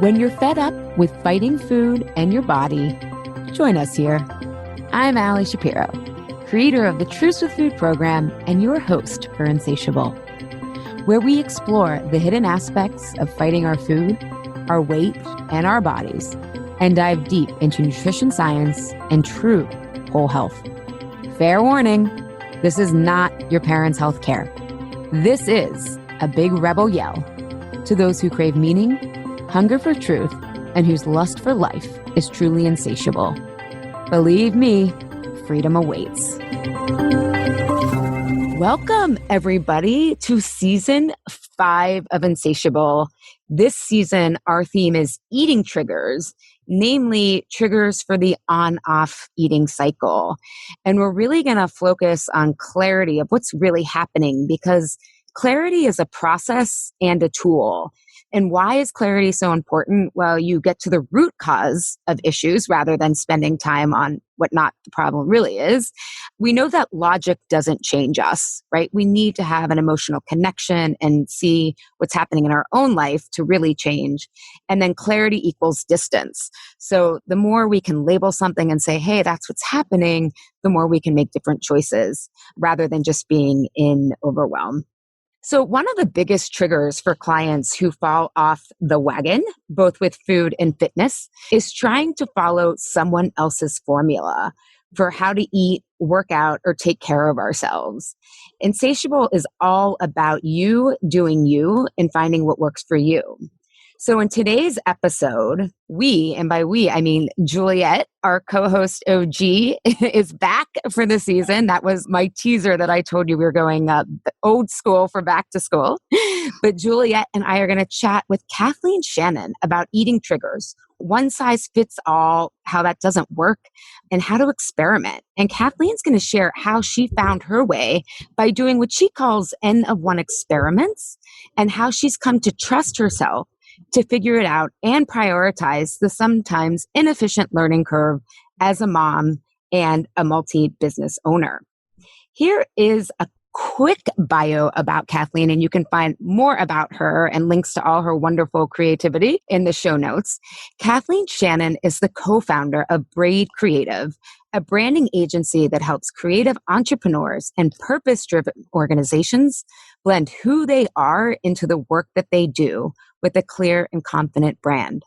When you're fed up with fighting food and your body, join us here. I'm Allie Shapiro, creator of the Truce with Food program and your host for Insatiable, where we explore the hidden aspects of fighting our food, our weight, and our bodies, and dive deep into nutrition science and true whole health. Fair warning, this is not your parents' health care. This is a big rebel yell to those who crave meaning, hunger for truth, and whose lust for life is truly insatiable. Believe me, freedom awaits. Welcome, everybody, to season 5 of Insatiable. This season, our theme is eating triggers, namely triggers for the on-off eating cycle. And we're really going to focus on clarity of what's really happening, because clarity is a process and a tool. And why is clarity so important? Well, you get to the root cause of issues rather than spending time on what not the problem really is. We know that logic doesn't change us, right? We need to have an emotional connection and see what's happening in our own life to really change. And then clarity equals distance. So the more we can label something and say, hey, that's what's happening, the more we can make different choices rather than just being in overwhelm. So one of the biggest triggers for clients who fall off the wagon, both with food and fitness, is trying to follow someone else's formula for how to eat, work out, or take care of ourselves. Insatiable is all about you doing you and finding what works for you. So in today's episode, we, and by we, I mean Juliet, our co-host OG, is back for the season. That was my teaser that I told you we were going old school for back to school. But Juliet and I are going to chat with Kathleen Shannon about eating triggers, one size fits all, how that doesn't work, and how to experiment. And Kathleen's going to share how she found her way by doing what she calls N of 1 experiments, and how she's come to trust herself to figure it out and prioritize the sometimes inefficient learning curve as a mom and a multi-business owner. Here is a quick bio about Kathleen, and you can find more about her and links to all her wonderful creativity in the show notes. Kathleen Shannon is the co-founder of Braid Creative, a branding agency that helps creative entrepreneurs and purpose-driven organizations blend who they are into the work that they do with a clear and confident brand.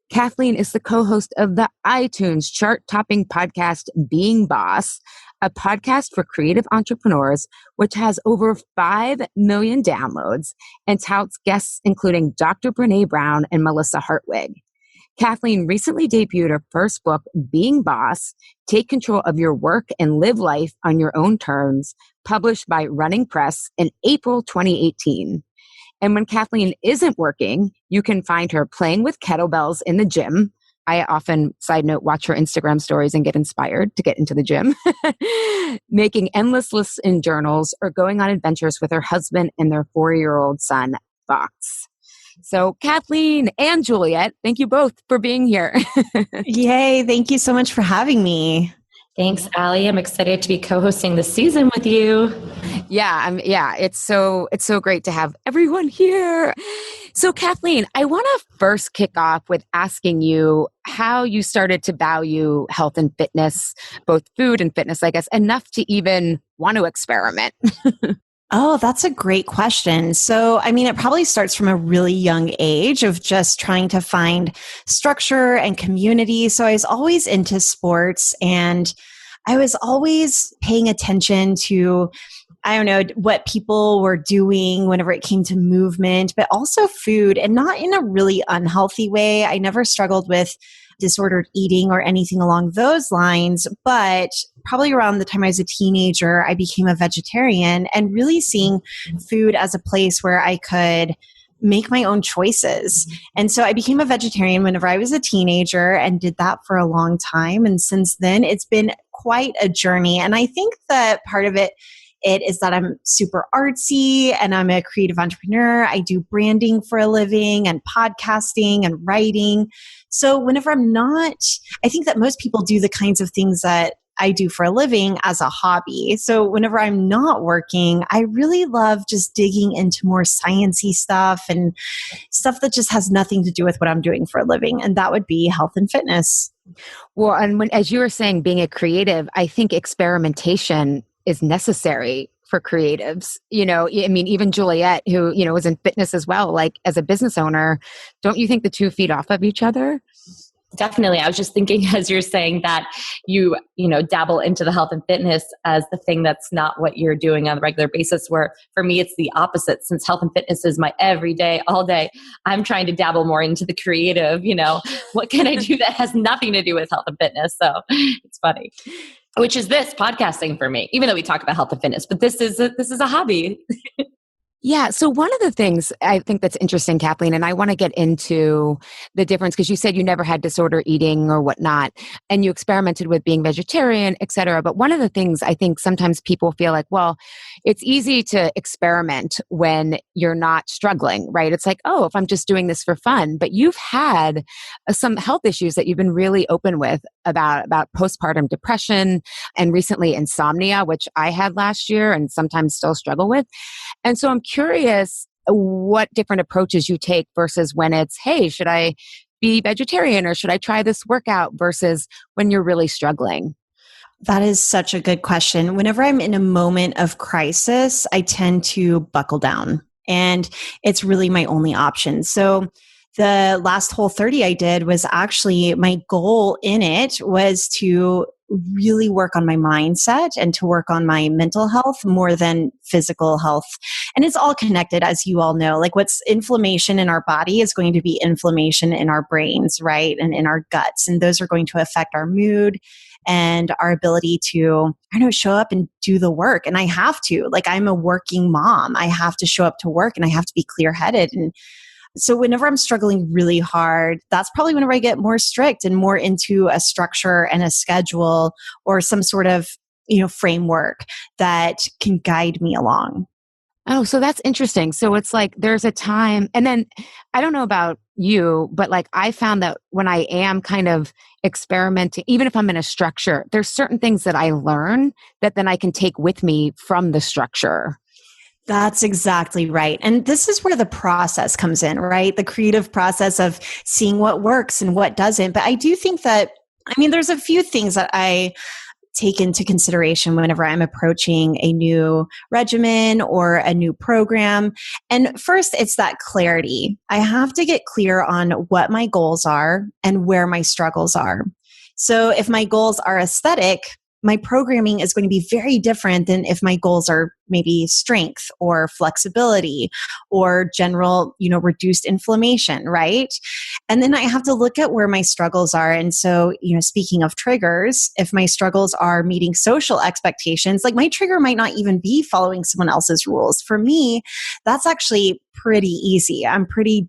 Kathleen is the co-host of the iTunes chart-topping podcast Being Boss, a podcast for creative entrepreneurs, which has over 5 million downloads and touts guests including Dr. Brene Brown and Melissa Hartwig. Kathleen recently debuted her first book, Being Boss, Take Control of Your Work and Live Life on Your Own Terms, published by Running Press in April 2018. And when Kathleen isn't working, you can find her playing with kettlebells in the gym. I often, side note, watch her Instagram stories and get inspired to get into the gym, making endless lists in journals, or going on adventures with her husband and their 4-year-old son, Fox. So Kathleen and Juliet, thank you both for being here. Yay. Thank you so much for having me. Thanks, Allie. I'm excited to be co-hosting this season with you. Yeah, it's so great to have everyone here. So Kathleen, I want to first kick off with asking you how you started to value health and fitness, both food and fitness, I guess, enough to even want to experiment. Oh, that's a great question. So, it probably starts from a really young age of just trying to find structure and community. So I was always into sports, and I was always paying attention to, what people were doing whenever it came to movement, but also food, and not in a really unhealthy way. I never struggled with disordered eating or anything along those lines, but probably around the time I was a teenager, I became a vegetarian, and really seeing food as a place where I could make my own choices. And so I became a vegetarian whenever I was a teenager and did that for a long time. And since then, it's been quite a journey. And I think that part of it is that I'm super artsy and I'm a creative entrepreneur. I do branding for a living and podcasting and writing. So whenever I'm not, I think that most people do the kinds of things that I do for a living as a hobby. So whenever I'm not working, I really love just digging into more sciencey stuff and stuff that just has nothing to do with what I'm doing for a living. And that would be health and fitness. Well, and as you were saying, being a creative, I think experimentation is necessary for creatives. I mean, even Juliet, who, was in fitness as well, like as a business owner, don't you think the two feed off of each other? Definitely. I was just thinking as you're saying that you dabble into the health and fitness as the thing that's not what you're doing on a regular basis, where for me, it's the opposite. Since health and fitness is my everyday, all day, I'm trying to dabble more into the creative, what can I do that has nothing to do with health and fitness? So it's funny, which is this podcasting for me, even though we talk about health and fitness, but this is a hobby. Yeah. So one of the things I think that's interesting, Kathleen, and I want to get into the difference because you said you never had disorder eating or whatnot, and you experimented with being vegetarian, et cetera. But one of the things I think sometimes people feel like, well, it's easy to experiment when you're not struggling, right? It's like, oh, if I'm just doing this for fun. But you've had some health issues that you've been really open with about postpartum depression and recently insomnia, which I had last year and sometimes still struggle with. And so I'm curious what different approaches you take versus when it's, hey, should I be vegetarian or should I try this workout versus when you're really struggling? That is such a good question. Whenever I'm in a moment of crisis, I tend to buckle down, and it's really my only option. So the last Whole30 I did was actually, my goal in it was to really work on my mindset and to work on my mental health more than physical health. And it's all connected, as you all know. Like, what's inflammation in our body is going to be inflammation in our brains, right? And in our guts. And those are going to affect our mood and our ability to, show up and do the work. And I have to, like, I'm a working mom. I have to show up to work and I have to be clear-headed. And so whenever I'm struggling really hard, that's probably whenever I get more strict and more into a structure and a schedule or some sort of, framework that can guide me along. Oh, so that's interesting. So it's like there's a time, and then I don't know about you, but like I found that when I am kind of experimenting, even if I'm in a structure, there's certain things that I learn that then I can take with me from the structure. That's exactly right. And this is where the process comes in, right? The creative process of seeing what works and what doesn't. But I do think that, there's a few things that I take into consideration whenever I'm approaching a new regimen or a new program. And first, it's that clarity. I have to get clear on what my goals are and where my struggles are. So if my goals are aesthetic, my programming is going to be very different than if my goals are maybe strength or flexibility or general, reduced inflammation, right? And then I have to look at where my struggles are. And so, speaking of triggers, if my struggles are meeting social expectations, like my trigger might not even be following someone else's rules. For me, that's actually pretty easy. I'm pretty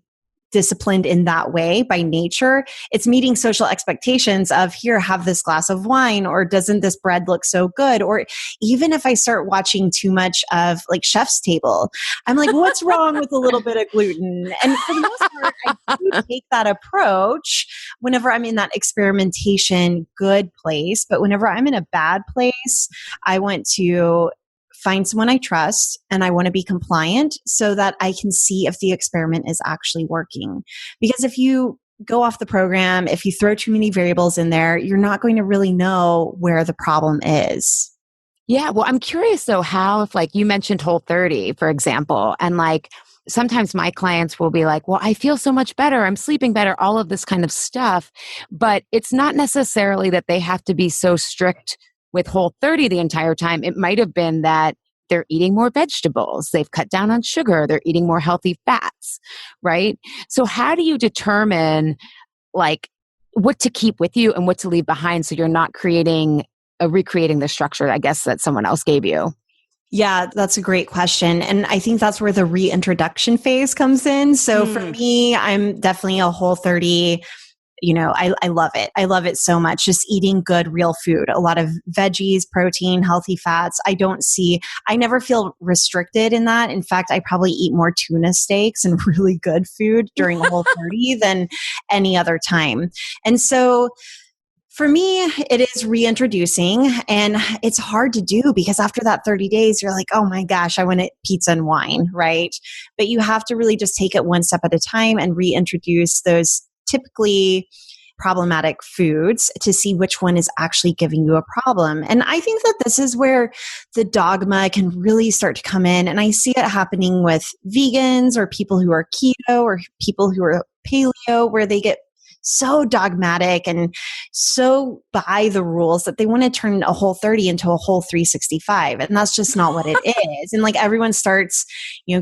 disciplined in that way by nature. It's meeting social expectations of, here, have this glass of wine, or doesn't this bread look so good? Or even if I start watching too much of like Chef's Table, I'm like, what's wrong with a little bit of gluten? And for the most part, I do take that approach whenever I'm in that experimentation good place. But whenever I'm in a bad place, I want to find someone I trust, and I want to be compliant so that I can see if the experiment is actually working. Because if you go off the program, if you throw too many variables in there, you're not going to really know where the problem is. Yeah. Well, I'm curious though, how, if like you mentioned Whole30, for example, and like sometimes my clients will be like, well, I feel so much better. I'm sleeping better, all of this kind of stuff. But it's not necessarily that they have to be so strict with Whole30 the entire time. It might have been that they're eating more vegetables, they've cut down on sugar, they're eating more healthy fats, right? So how do you determine like what to keep with you and what to leave behind so you're not recreating the structure, I guess, that someone else gave you? Yeah, that's a great question. And I think that's where the reintroduction phase comes in. So for me, I'm definitely a Whole30. I love it. I love it so much. Just eating good, real food, a lot of veggies, protein, healthy fats. I never feel restricted in that. In fact, I probably eat more tuna steaks and really good food during Whole30 than any other time. And so For me, it is reintroducing, and it's hard to do because after that 30 days, you're like, oh my gosh, I want pizza and wine, right? But you have to really just take it one step at a time and reintroduce those typically problematic foods to see which one is actually giving you a problem. And I think that this is where the dogma can really start to come in. And I see it happening with vegans or people who are keto or people who are paleo, where they get so dogmatic and so by the rules that they want to turn a Whole30 into a Whole365. And that's just not what it is. And like everyone starts,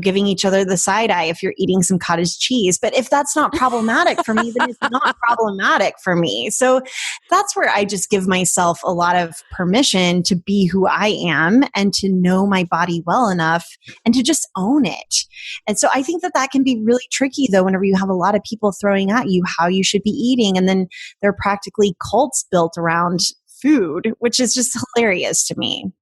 giving each other the side eye if you're eating some cottage cheese. But if that's not problematic for me, then it's not problematic for me. So that's where I just give myself a lot of permission to be who I am and to know my body well enough and to just own it. And so I think that that can be really tricky though, whenever you have a lot of people throwing at you how you should be eating. And then there are practically cults built around food, which is just hilarious to me.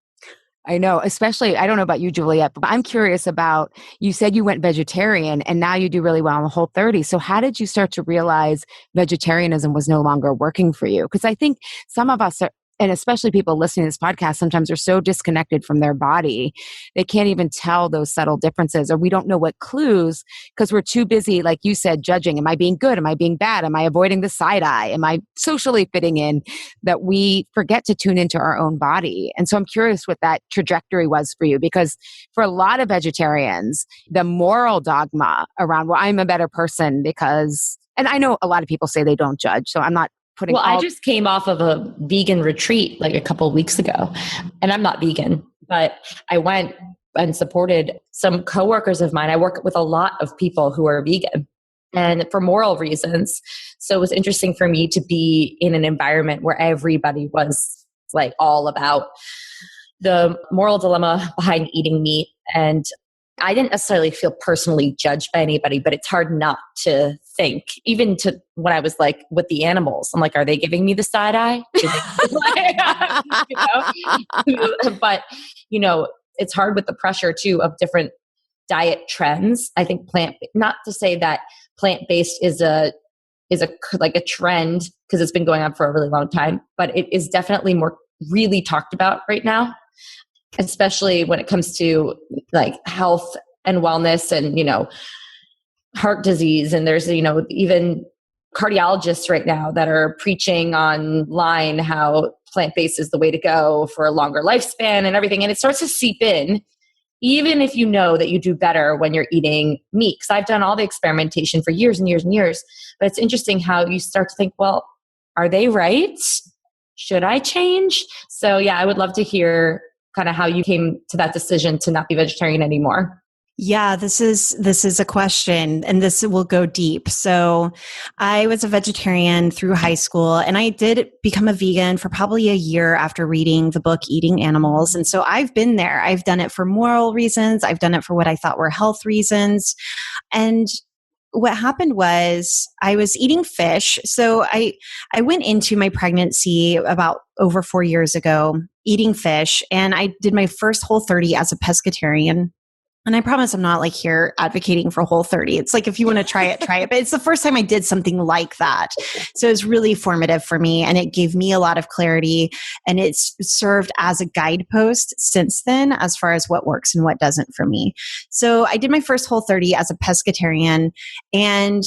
I know, especially, I don't know about you, Juliet, but I'm curious about, you said you went vegetarian and now you do really well on the Whole30. So how did you start to realize vegetarianism was no longer working for you? Because I think some of us are, and especially people listening to this podcast, sometimes are so disconnected from their body, they can't even tell those subtle differences, or we don't know what clues because we're too busy, like you said, judging. Am I being good? Am I being bad? Am I avoiding the side eye? Am I socially fitting in? That we forget to tune into our own body. And so I'm curious what that trajectory was for you, because for a lot of vegetarians, the moral dogma around, well, I'm a better person because, and I know a lot of people say they don't judge, so I'm not well, I just came off of a vegan retreat like a couple of weeks ago, and I'm not vegan, but I went and supported some coworkers of mine. I work with a lot of people who are vegan and for moral reasons. So it was interesting for me to be in an environment where everybody was like all about the moral dilemma behind eating meat. And I didn't necessarily feel personally judged by anybody, but it's hard not to think, even to when I was like with the animals, I'm like, are they giving me the side eye? But, it's hard with the pressure too of different diet trends. I think not to say that plant-based is like a trend because it's been going on for a really long time, but it is definitely more really talked about right now, especially when it comes to like health and wellness and, heart disease. And there's, even cardiologists right now that are preaching online how plant-based is the way to go for a longer lifespan and everything. And it starts to seep in, even if you know that you do better when you're eating meat. Because I've done all the experimentation for years and years and years. But it's interesting how you start to think, well, are they right? Should I change? So yeah, I would love to hear kind of how you came to that decision to not be vegetarian anymore. Yeah, this is a question, and this will go deep. So I was a vegetarian through high school, and I did become a vegan for probably a year after reading the book Eating Animals. And so I've been there. I've done it for moral reasons. I've done it for what I thought were health reasons. And what happened was I was eating fish. So I went into my pregnancy about over 4 years ago eating fish, and I did my first Whole30 as a pescatarian. And I promise I'm not like here advocating for Whole30. It's like, if you want to try it, try it. But it's the first time I did something like that. So it's really formative for me, and it gave me a lot of clarity, and it's served as a guidepost since then as far as what works and what doesn't for me. So I did my first Whole30 as a pescatarian, and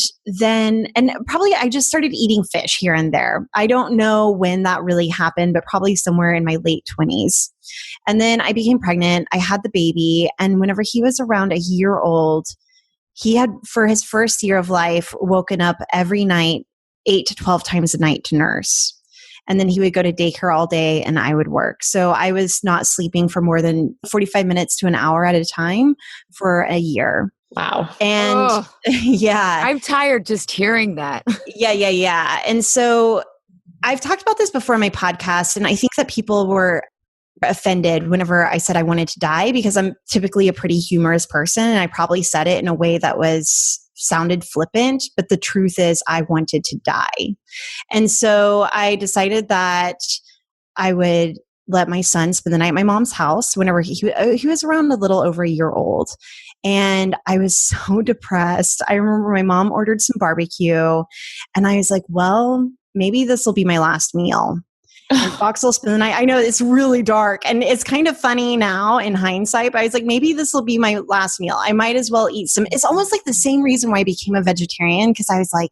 probably I just started eating fish here and there. I don't know when that really happened, but probably somewhere in my late 20s. And then I became pregnant. I had the baby. And whenever he was around a year old, he had, for his first year of life, woken up every night 8 to 12 times a night to nurse. And then he would go to daycare all day and I would work. So I was not sleeping for more than 45 minutes to an hour at a time for a year. Wow. And yeah. I'm tired just hearing that. Yeah. And so I've talked about this before on my podcast, and I think that people were offended whenever I said I wanted to die, because I'm typically a pretty humorous person, and I probably said it in a way that sounded flippant, but the truth is I wanted to die. And so I decided that I would let my son spend the night at my mom's house whenever he was around a little over a year old. And I was so depressed. I remember my mom ordered some barbecue, and I was like, well, maybe this will be my last meal. And Fox will spend the night. I know it's really dark and it's kind of funny now in hindsight, but I was like, maybe this will be my last meal. I might as well eat some. It's almost like the same reason why I became a vegetarian, because I was like,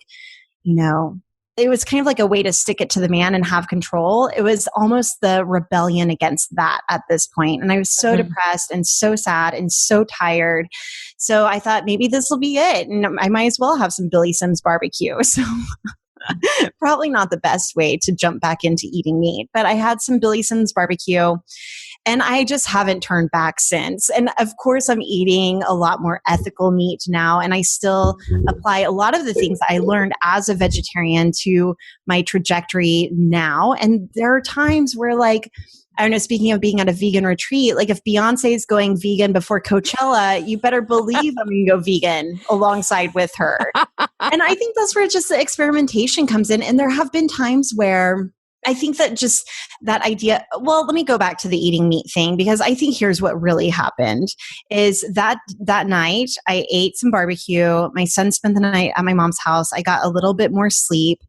it was kind of like a way to stick it to the man and have control. It was almost the rebellion against that at this point. And I was so depressed and so sad and so tired. So I thought maybe this will be it. And I might as well have some Billy Sims barbecue. So probably not the best way to jump back into eating meat, but I had some Billy Sims barbecue and I just haven't turned back since. And of course, I'm eating a lot more ethical meat now, and I still apply a lot of the things I learned as a vegetarian to my trajectory now. And there are times where, like, I don't know, speaking of being at a vegan retreat, like if Beyonce is going vegan before Coachella, you better believe I'm going to go vegan alongside with her. And I think that's where just the experimentation comes in. And there have been times where I think that just that idea, well, let me go back to the eating meat thing, because I think here's what really happened is that night I ate some barbecue. My son spent the night at my mom's house. I got a little bit more sleep.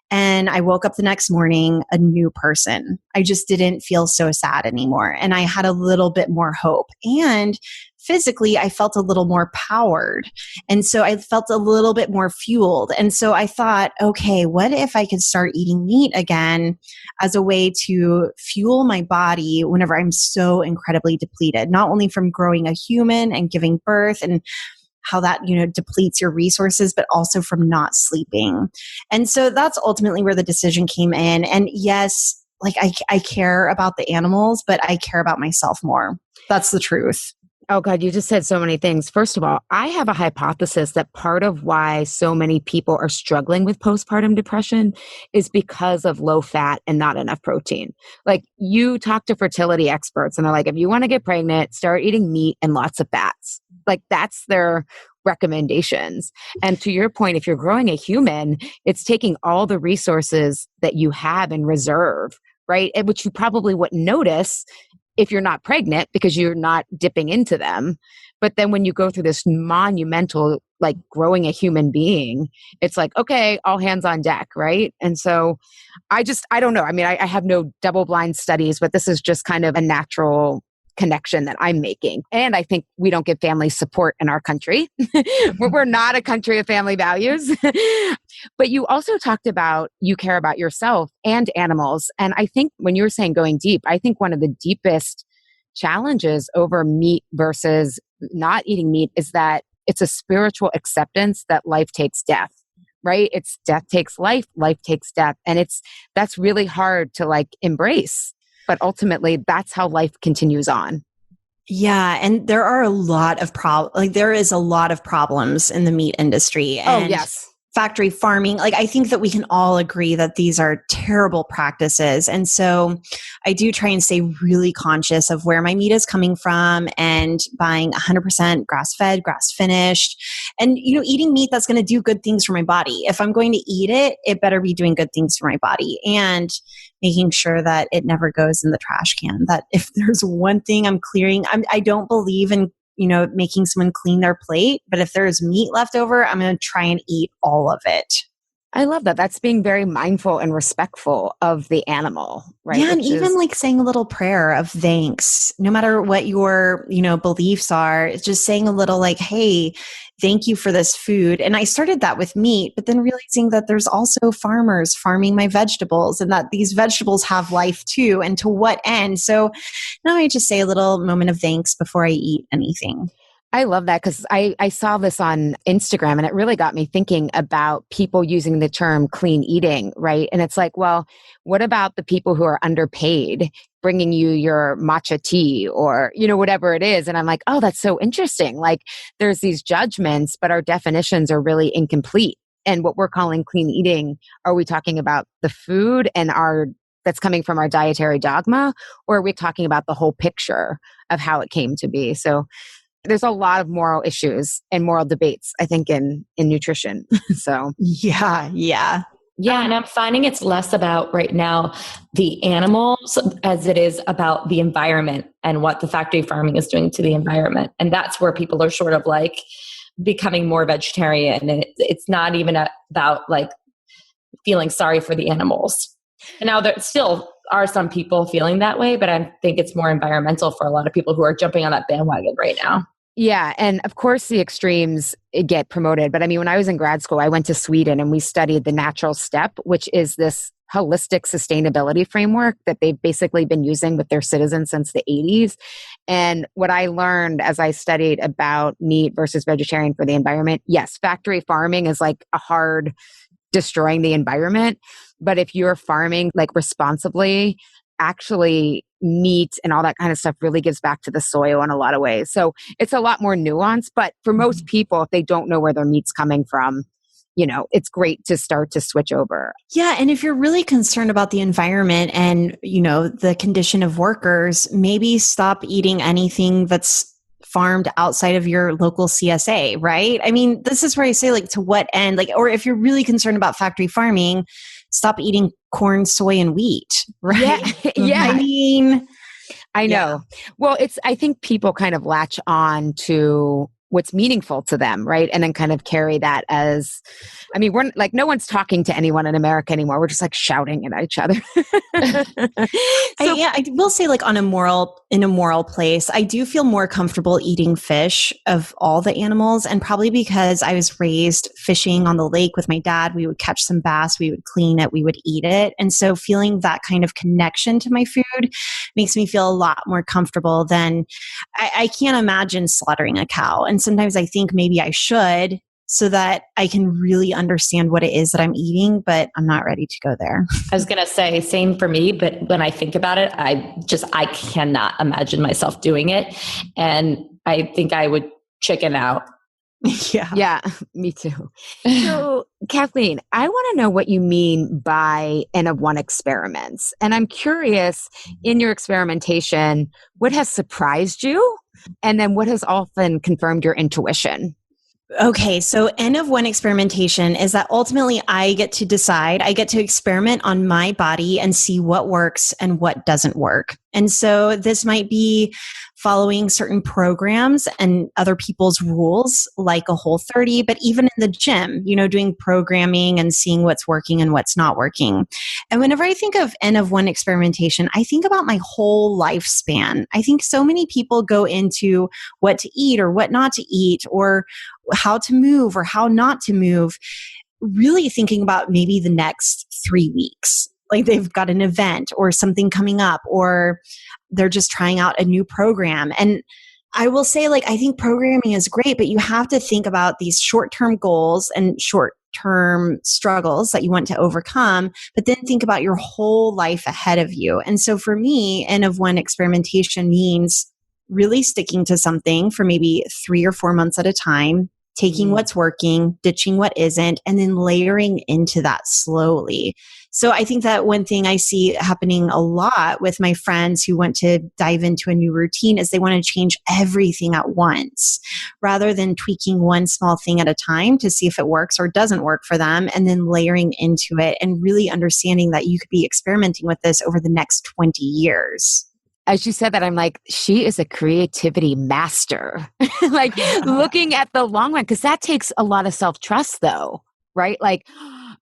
And I woke up the next morning a new person. I just didn't feel so sad anymore. And I had a little bit more hope. And physically, I felt a little more powered. And so I felt a little bit more fueled. And so I thought, okay, what if I could start eating meat again as a way to fuel my body whenever I'm so incredibly depleted, not only from growing a human and giving birth and how that, depletes your resources, but also from not sleeping. And so that's ultimately where the decision came in. And yes, like I care about the animals, but I care about myself more. That's the truth. Oh God, you just said so many things. First of all, I have a hypothesis that part of why so many people are struggling with postpartum depression is because of low fat and not enough protein. Like, you talk to fertility experts and they're like, if you want to get pregnant, start eating meat and lots of fats. Like, that's their recommendations. And to your point, if you're growing a human, it's taking all the resources that you have in reserve, right? Which you probably wouldn't notice if you're not pregnant because you're not dipping into them. But then when you go through this monumental, like, growing a human being, it's like, okay, all hands on deck, right? And so I don't know. I mean, I have no double blind studies, but this is just kind of a natural connection that I'm making. And I think we don't give family support in our country. We're not a country of family values. But you also talked about you care about yourself and animals. And I think when you were saying going deep, I think one of the deepest challenges over meat versus not eating meat is that it's a spiritual acceptance that life takes death, right? It's death takes life, life takes death. And that's really hard to, like, embrace. But ultimately, that's how life continues on. Yeah. And there are a lot of there is a lot of problems in the meat industry. And yes. Factory farming. Like, I think that we can all agree that these are terrible practices. And so I do try and stay really conscious of where my meat is coming from and buying 100% grass-fed, grass-finished, and, eating meat that's going to do good things for my body. If I'm going to eat it, it better be doing good things for my body, and making sure that it never goes in the trash can. That if there's one thing I'm clearing, I don't believe in making someone clean their plate. But if there's meat left over, I'm going to try and eat all of it. I love that. That's being very mindful and respectful of the animal, right? Yeah, and even like saying a little prayer of thanks, no matter what your, beliefs are, it's just saying a little like, hey, thank you for this food. And I started that with meat, but then realizing that there's also farmers farming my vegetables and that these vegetables have life too. And to what end? So now I just say a little moment of thanks before I eat anything. I love that, because I saw this on Instagram and it really got me thinking about people using the term clean eating, right? And it's like, well, what about the people who are underpaid bringing you your matcha tea or, whatever it is? And I'm like, oh, that's so interesting. Like, there's these judgments, but our definitions are really incomplete. And what we're calling clean eating, are we talking about the food and that's coming from our dietary dogma, or are we talking about the whole picture of how it came to be? So there's a lot of moral issues and moral debates, I think, in nutrition. So yeah. Yeah, and I'm finding it's less about right now the animals as it is about the environment and what the factory farming is doing to the environment. And that's where people are sort of like becoming more vegetarian. And it's not even about like feeling sorry for the animals. And now there still are some people feeling that way, but I think it's more environmental for a lot of people who are jumping on that bandwagon right now. Yeah. And of course, the extremes get promoted. But I mean, when I was in grad school, I went to Sweden and we studied the natural step, which is this holistic sustainability framework that they've basically been using with their citizens since the 80s. And what I learned as I studied about meat versus vegetarian for the environment, yes, factory farming is like a hard destroying the environment. But if you're farming like responsibly, actually meat and all that kind of stuff really gives back to the soil in a lot of ways. So it's a lot more nuanced. But for most people, if they don't know where their meat's coming from, it's great to start to switch over. Yeah. And if you're really concerned about the environment and, the condition of workers, maybe stop eating anything that's farmed outside of your local CSA, right? I mean, this is where I say, like, to what end? Like, or if you're really concerned about factory farming, stop eating corn, soy, and wheat, right? Yeah. Yeah. I mean, I know. Yeah. Well, I think people kind of latch on to what's meaningful to them, right? And then kind of carry that as, we're like, no one's talking to anyone in America anymore. We're just like shouting at each other. I will say, like, in a moral place, I do feel more comfortable eating fish of all the animals. And probably because I was raised fishing on the lake with my dad, we would catch some bass, we would clean it, we would eat it. And so feeling that kind of connection to my food makes me feel a lot more comfortable than I can't imagine slaughtering a cow. And sometimes I think maybe I should, so that I can really understand what it is that I'm eating, but I'm not ready to go there. I was going to say same for me, but when I think about it, I cannot imagine myself doing it. And I think I would chicken out. Yeah, me too. So Kathleen, I want to know what you mean by N of 1 experiments. And I'm curious, in your experimentation, what has surprised you? And then what has often confirmed your intuition? Okay, so N of 1 experimentation is that ultimately I get to decide, I get to experiment on my body and see what works and what doesn't work. And so this might be following certain programs and other people's rules, like a Whole30, but even in the gym, doing programming and seeing what's working and what's not working. And whenever I think of N of 1 experimentation, I think about my whole lifespan. I think so many people go into what to eat or what not to eat, or how to move or how not to move, really thinking about maybe the next 3 weeks. Like they've got an event or something coming up, or they're just trying out a new program. And I will say, like, I think programming is great, but you have to think about these short-term goals and short-term struggles that you want to overcome, but then think about your whole life ahead of you. And so for me, N of 1 experimentation means really sticking to something for maybe 3 or 4 months at a time, taking what's working, ditching what isn't, and then layering into that slowly. So I think that one thing I see happening a lot with my friends who want to dive into a new routine is they want to change everything at once rather than tweaking one small thing at a time to see if it works or doesn't work for them, and then layering into it and really understanding that you could be experimenting with this over the next 20 years. As you said that, I'm like, she is a creativity master. Like looking at the long run, because that takes a lot of self-trust though, right? Like,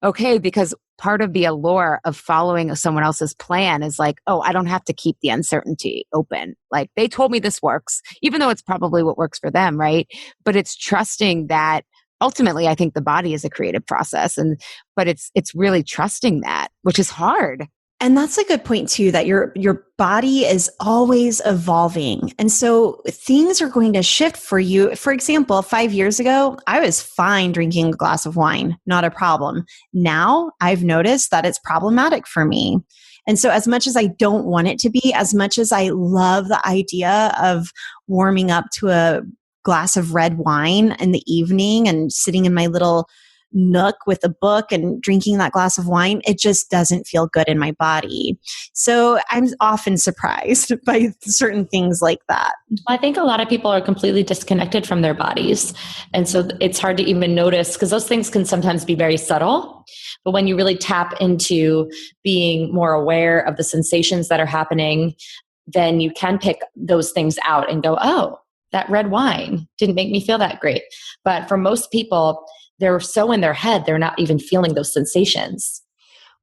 okay, because part of the allure of following someone else's plan is like, oh, I don't have to keep the uncertainty open. Like they told me this works, even though it's probably what works for them, right? But it's trusting that ultimately, I think the body is a creative process, but it's really trusting that, which is hard. And that's a good point too, that your body is always evolving. And so things are going to shift for you. For example, 5 years ago, I was fine drinking a glass of wine, not a problem. Now I've noticed that it's problematic for me. And so as much as I don't want it to be, as much as I love the idea of warming up to a glass of red wine in the evening and sitting in my little nook with a book and drinking that glass of wine, it just doesn't feel good in my body. So I'm often surprised by certain things like that. I think a lot of people are completely disconnected from their bodies. And so it's hard to even notice, because those things can sometimes be very subtle. But when you really tap into being more aware of the sensations that are happening, then you can pick those things out and go, oh, that red wine didn't make me feel that great. But for most people, they're so in their head, they're not even feeling those sensations.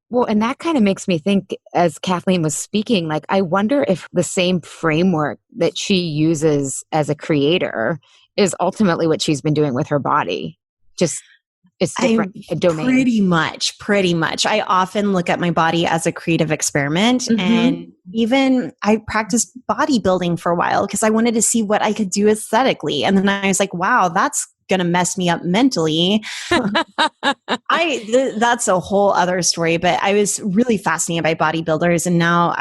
Well, and that kind of makes me think, as Kathleen was speaking, like, I wonder if the same framework that she uses as a creator is ultimately what she's been doing with her body. Just it's different domain. Pretty much. I often look at my body as a creative experiment. And even I practiced bodybuilding for a while because I wanted to see what I could do aesthetically. And then I was like, wow, that's going to mess me up mentally. That's a whole other story, but I was really fascinated by bodybuilders. And now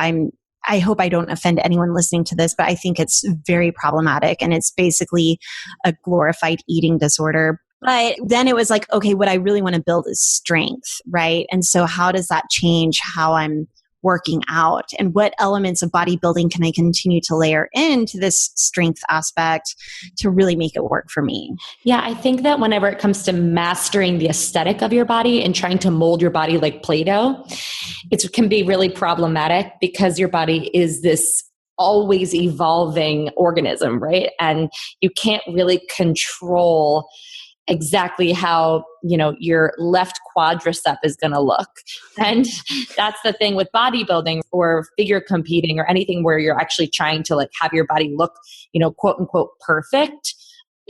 I hope I don't offend anyone listening to this, but I think it's very problematic. And it's basically a glorified eating disorder. But then it was like, okay, what I really want to build is strength, right? And so how does that change how I'm working out? And what elements of bodybuilding can I continue to layer into this strength aspect to really make it work for me? Yeah, I think that whenever it comes to mastering the aesthetic of your body and trying to mold your body like Play-Doh, it can be really problematic because your body is this always evolving organism, right? And you can't really control exactly how, your left quadricep is going to look. And that's the thing with bodybuilding or figure competing or anything where you're actually trying to like have your body look, quote unquote, perfect.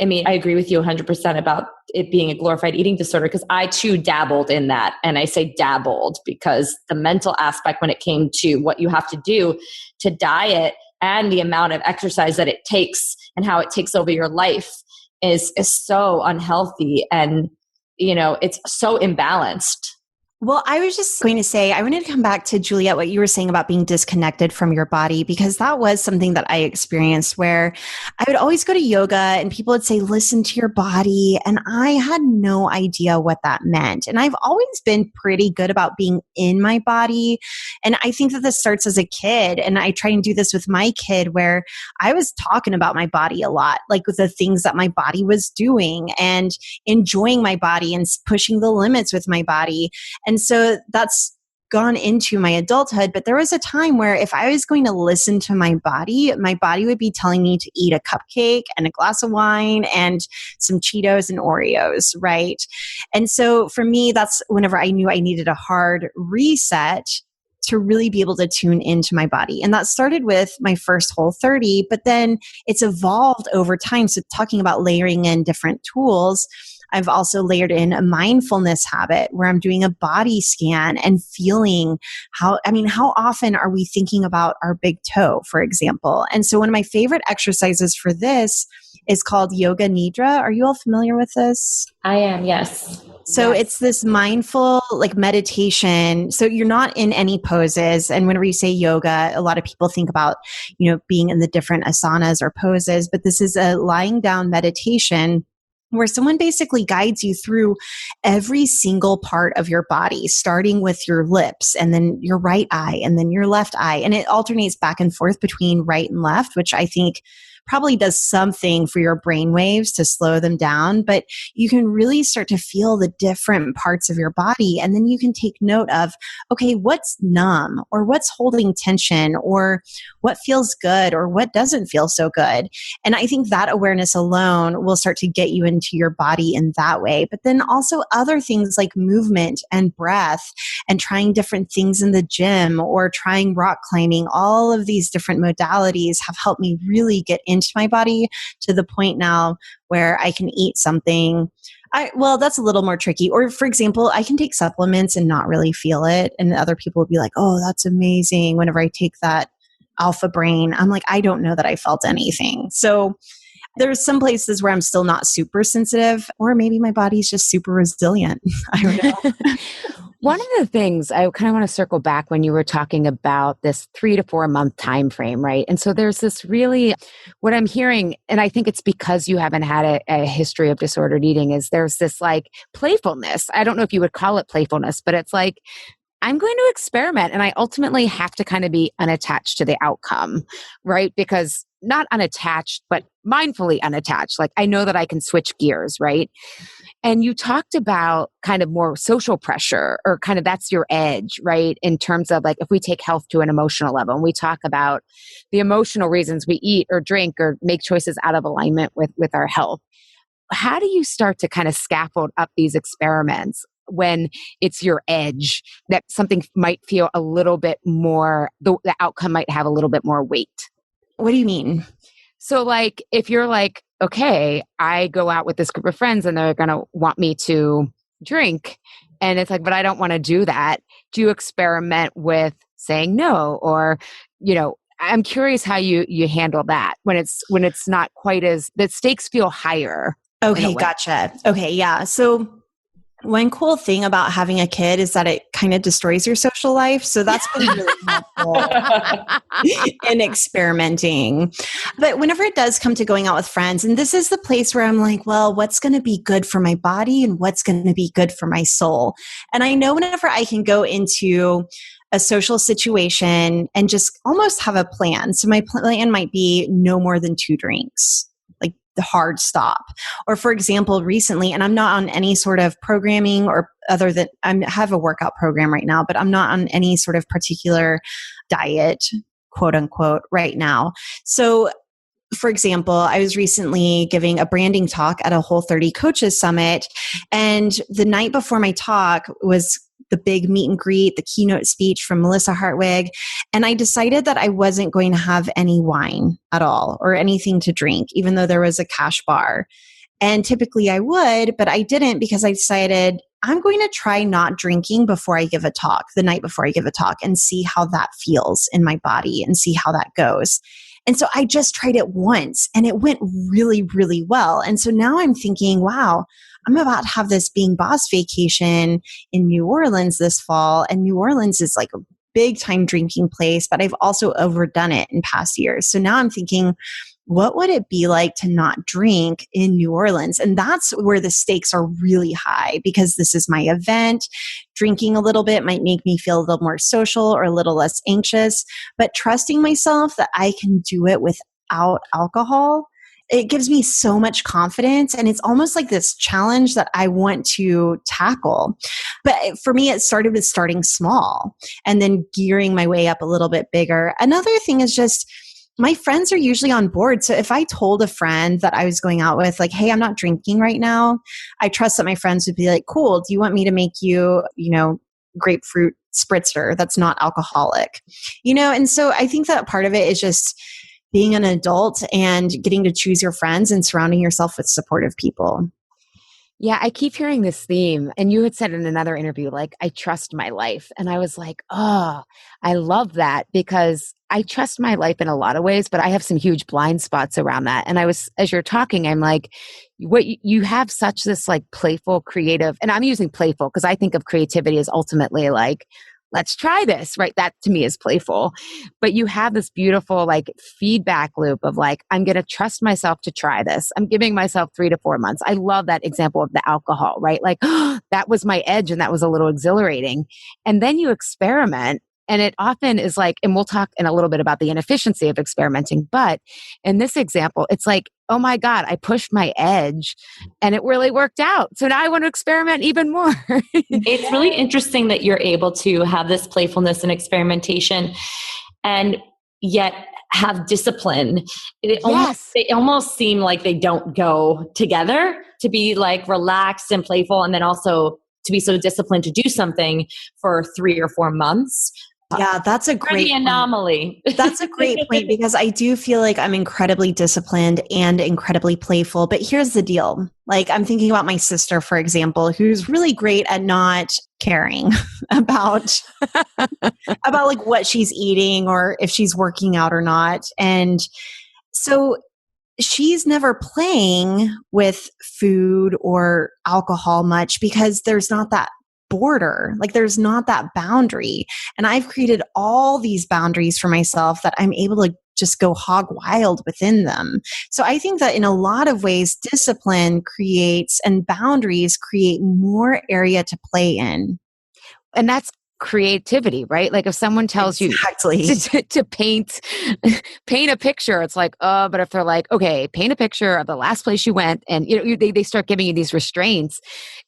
I mean, I agree with you 100% about it being a glorified eating disorder because I too dabbled in that. And I say dabbled because the mental aspect when it came to what you have to do to diet and the amount of exercise that it takes and how it takes over your life is so unhealthy and, it's so imbalanced. Well, I was just going to say, I wanted to come back to Juliet, what you were saying about being disconnected from your body, because that was something that I experienced where I would always go to yoga and people would say, listen to your body. And I had no idea what that meant. And I've always been pretty good about being in my body. And I think that this starts as a kid. And I try and do this with my kid where I was talking about my body a lot, like with the things that my body was doing and enjoying my body and pushing the limits with my body. And so that's gone into my adulthood. But there was a time where if I was going to listen to my body would be telling me to eat a cupcake and a glass of wine and some Cheetos and Oreos, right? And so for me, that's whenever I knew I needed a hard reset to really be able to tune into my body. And that started with my first Whole30, but then it's evolved over time. So talking about layering in different tools, I've also layered in a mindfulness habit where I'm doing a body scan and feeling how often are we thinking about our big toe, for example? And so one of my favorite exercises for this is called Yoga Nidra. Are you all familiar with this? I am, yes. So It's this mindful like meditation. So you're not in any poses. And whenever you say yoga, a lot of people think about, being in the different asanas or poses, but this is a lying down meditation where someone basically guides you through every single part of your body, starting with your lips and then your right eye and then your left eye. And it alternates back and forth between right and left, which I think probably does something for your brain waves to slow them down. But you can really start to feel the different parts of your body. And then you can take note of, okay, what's numb or what's holding tension or what feels good or what doesn't feel so good. And I think that awareness alone will start to get you into your body in that way. But then also other things like movement and breath and trying different things in the gym or trying rock climbing, all of these different modalities have helped me really get into my body to the point now where I can eat something. That's a little more tricky. Or for example, I can take supplements and not really feel it. And other people will be like, oh, that's amazing. Whenever I take that Alpha Brain, I'm like, I don't know that I felt anything. So there's some places where I'm still not super sensitive, or maybe my body's just super resilient. I don't know. One of the things I kind of want to circle back when you were talking about this 3 to 4 month time frame, right? And so there's this really, what I'm hearing, and I think it's because you haven't had a history of disordered eating, is there's this like playfulness. I don't know if you would call it playfulness, but it's like, I'm going to experiment and I ultimately have to kind of be unattached to the outcome, right? Because not unattached, but mindfully unattached. Like I know that I can switch gears, right? And you talked about kind of more social pressure or kind of that's your edge, right? In terms of like, if we take health to an emotional level and we talk about the emotional reasons we eat or drink or make choices out of alignment with our health. how do you start to kind of scaffold up these experiments when it's your edge that something might feel a little bit more, the outcome might have a little bit more weight? What do you mean? So like, if you're like, okay, I go out with this group of friends and they're going to want me to drink. And it's like, but I don't want to do that. Do you experiment with saying no? Or, I'm curious how you handle that when it's not quite as, the stakes feel higher. Okay, gotcha. Okay, yeah. So one cool thing about having a kid is that it kind of destroys your social life. So that's been really helpful in experimenting. But whenever it does come to going out with friends, and this is the place where I'm like, well, what's going to be good for my body and what's going to be good for my soul? And I know whenever I can go into a social situation and just almost have a plan. So my plan might be no more than 2 drinks. The hard stop. Or for example, recently, and I'm not on any sort of programming or other than I have a workout program right now, but I'm not on any sort of particular diet, quote unquote, right now. So for example, I was recently giving a branding talk at a Whole30 Coaches Summit. And the night before my talk was the big meet and greet, the keynote speech from Melissa Hartwig. And I decided that I wasn't going to have any wine at all or anything to drink, even though there was a cash bar. And typically I would, but I didn't because I decided I'm going to try not drinking before I give a talk, the night before I give a talk, and see how that feels in my body and see how that goes. And so I just tried it once and it went really, really well. And so now I'm thinking, wow, I'm about to have this Being Boss vacation in New Orleans this fall. And New Orleans is like a big time drinking place, but I've also overdone it in past years. So now I'm thinking, what would it be like to not drink in New Orleans? And that's where the stakes are really high because this is my event. Drinking a little bit might make me feel a little more social or a little less anxious, but trusting myself that I can do it without alcohol, it gives me so much confidence. And it's almost like this challenge that I want to tackle. But for me, it started with starting small and then gearing my way up a little bit bigger. Another thing is just, my friends are usually on board. So if I told a friend that I was going out with, like, hey, I'm not drinking right now, I trust that my friends would be like, cool, do you want me to make you, grapefruit spritzer that's not alcoholic? And so I think that part of it is just being an adult and getting to choose your friends and surrounding yourself with supportive people. Yeah, I keep hearing this theme. And you had said in another interview, like, I trust my life. And I was like, oh, I love that because I trust my life in a lot of ways, but I have some huge blind spots around that. And as you're talking, I'm like, what you have such this like playful, creative, and I'm using playful because I think of creativity as ultimately like, let's try this, right? That to me is playful. But you have this beautiful like feedback loop of like, I'm going to trust myself to try this. I'm giving myself 3 to 4 months. I love that example of the alcohol, right? Like, that was my edge and that was a little exhilarating. And then you experiment. And it often is like, and we'll talk in a little bit about the inefficiency of experimenting. But in this example, it's like, oh my God, I pushed my edge and it really worked out. So now I want to experiment even more. It's really interesting that you're able to have this playfulness and experimentation and yet have discipline. They almost seem like they don't go together, to be like relaxed and playful and then also to be so disciplined to do something for 3 or 4 months. Yeah, that's a great the anomaly. That's a great point because I do feel like I'm incredibly disciplined and incredibly playful. But here's the deal. Like I'm thinking about my sister, for example, who's really great at not caring about like what she's eating or if she's working out or not. And so she's never playing with food or alcohol much because there's not that border, like there's not that boundary. And I've created all these boundaries for myself that I'm able to just go hog wild within them. So I think that in a lot of ways, discipline creates and boundaries create more area to play in. And that's creativity, right? Like if someone tells you to paint a picture, it's like, oh, but if they're like, okay, paint a picture of the last place you went, and they start giving you these restraints,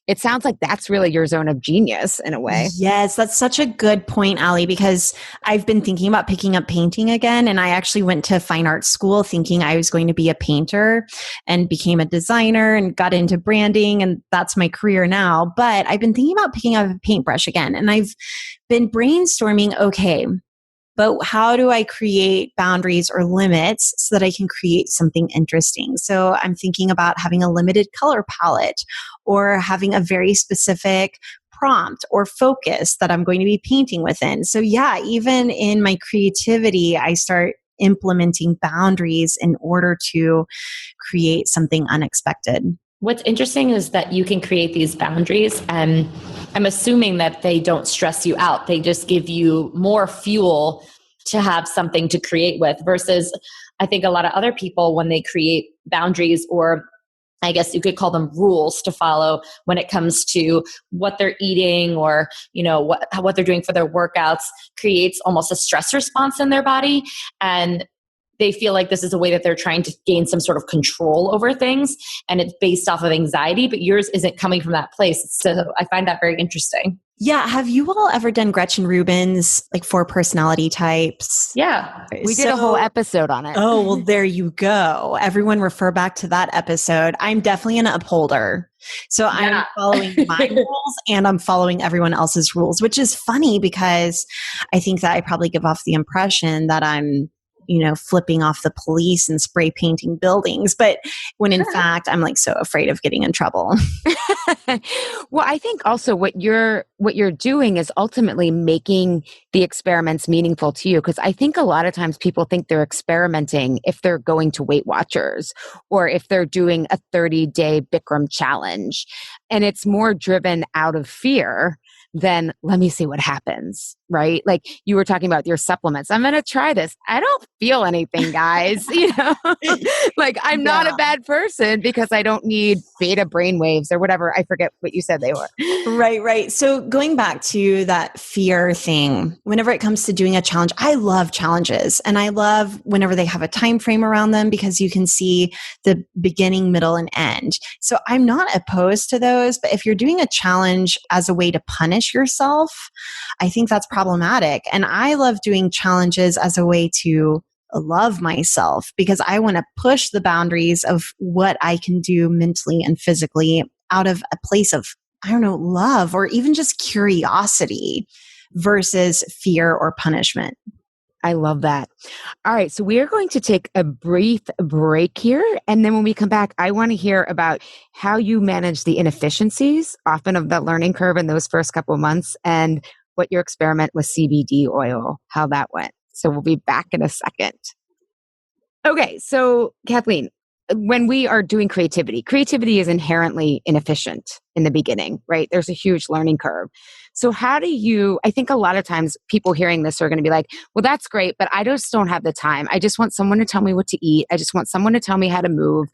it sounds like that's really your zone of genius in a way. Yes, that's such a good point, Allie, because I've been thinking about picking up painting again. And I actually went to fine art school thinking I was going to be a painter and became a designer and got into branding. And that's my career now. But I've been thinking about picking up a paintbrush again. And I've been brainstorming, okay, but how do I create boundaries or limits so that I can create something interesting? So I'm thinking about having a limited color palette or having a very specific prompt or focus that I'm going to be painting within. So yeah, even in my creativity, I start implementing boundaries in order to create something unexpected. What's interesting is that you can create these boundaries, and I'm assuming that they don't stress you out. They just give you more fuel to have something to create with, versus I think a lot of other people, when they create boundaries, or I guess you could call them rules to follow when it comes to what they're eating, or what they're doing for their workouts, creates almost a stress response in their body. And they feel like this is a way that they're trying to gain some sort of control over things, and it's based off of anxiety, but yours isn't coming from that place. So I find that very interesting. Yeah. Have you all ever done Gretchen Rubin's 4 personality types? Yeah. We did a whole episode on it. Oh, well, there you go. Everyone refer back to that episode. I'm definitely an upholder. So I'm following my rules and I'm following everyone else's rules, which is funny because I think that I probably give off the impression that I'm flipping off the police and spray painting buildings. But when in fact, I'm so afraid of getting in trouble. Well, I think also what you're doing is ultimately making the experiments meaningful to you. Because I think a lot of times people think they're experimenting if they're going to Weight Watchers or if they're doing a 30-day Bikram challenge. And it's more driven out of fear than let me see what happens, right? Like you were talking about your supplements. I'm going to try this. I don't feel anything, guys. I'm not a bad person because I don't need beta brainwaves or whatever. I forget what you said they were. Right. So going back to that fear thing, whenever it comes to doing a challenge, I love challenges, and I love whenever they have a time frame around them because you can see the beginning, middle, and end. So I'm not opposed to those, but if you're doing a challenge as a way to punish yourself, I think that's problematic. And I love doing challenges as a way to love myself because I want to push the boundaries of what I can do mentally and physically out of a place of, love or even just curiosity versus fear or punishment. I love that. All right. So we are going to take a brief break here. And then when we come back, I want to hear about how you manage the inefficiencies often of that learning curve in those first couple of months and what your experiment with CBD oil, how that went. So we'll be back in a second. Okay. So Kathleen, when we are doing creativity is inherently inefficient in the beginning, right? There's a huge learning curve. So I think a lot of times people hearing this are going to be like, well, that's great, but I just don't have the time. I just want someone to tell me what to eat. I just want someone to tell me how to move.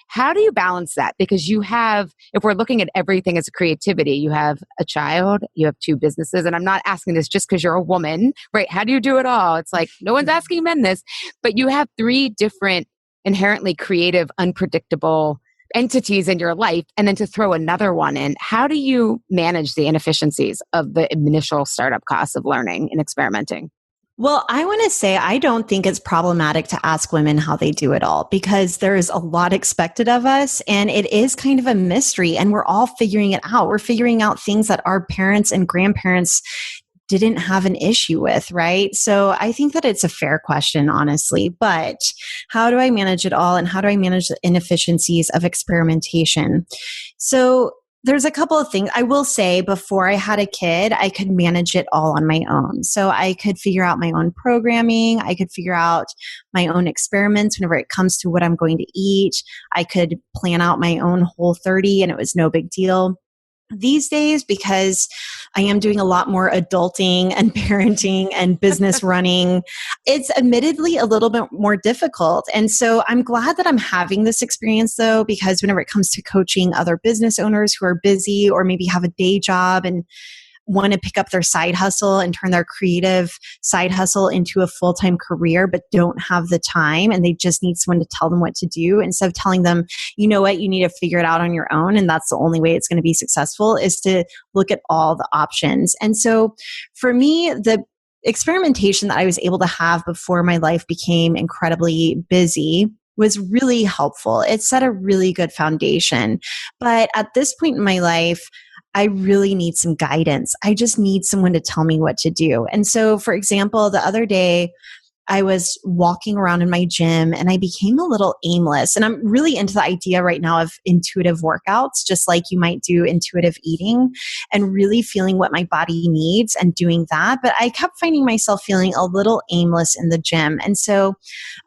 How do you balance that? Because if we're looking at everything as a creativity, you have a child, you have 2 businesses, and I'm not asking this just because you're a woman, right? How do you do it all? It's like, no one's asking men this, but you have 3 different inherently creative, unpredictable entities in your life, and then to throw another one in, how do you manage the inefficiencies of the initial startup costs of learning and experimenting? Well, I want to say I don't think it's problematic to ask women how they do it all because there is a lot expected of us and it is kind of a mystery and we're all figuring it out. We're figuring out things that our parents and grandparents didn't have an issue with, right? So I think that it's a fair question, honestly, but how do I manage it all and how do I manage the inefficiencies of experimentation? So there's a couple of things. I will say before I had a kid, I could manage it all on my own. So I could figure out my own programming. I could figure out my own experiments whenever it comes to what I'm going to eat. I could plan out my own Whole30 and it was no big deal. These days, because I am doing a lot more adulting and parenting and business running, it's admittedly a little bit more difficult. And so I'm glad that I'm having this experience though, because whenever it comes to coaching other business owners who are busy or maybe have a day job and want to pick up their side hustle and turn their creative side hustle into a full-time career, but don't have the time and they just need someone to tell them what to do instead of telling them, you know what, you need to figure it out on your own. And that's the only way it's going to be successful, is to look at all the options. And so for me, the experimentation that I was able to have before my life became incredibly busy was really helpful. It set a really good foundation. But at this point in my life, I really need some guidance. I just need someone to tell me what to do. And so, for example, the other day, I was walking around in my gym and I became a little aimless. And I'm really into the idea right now of intuitive workouts, just like you might do intuitive eating, and really feeling what my body needs and doing that. But I kept finding myself feeling a little aimless in the gym. And so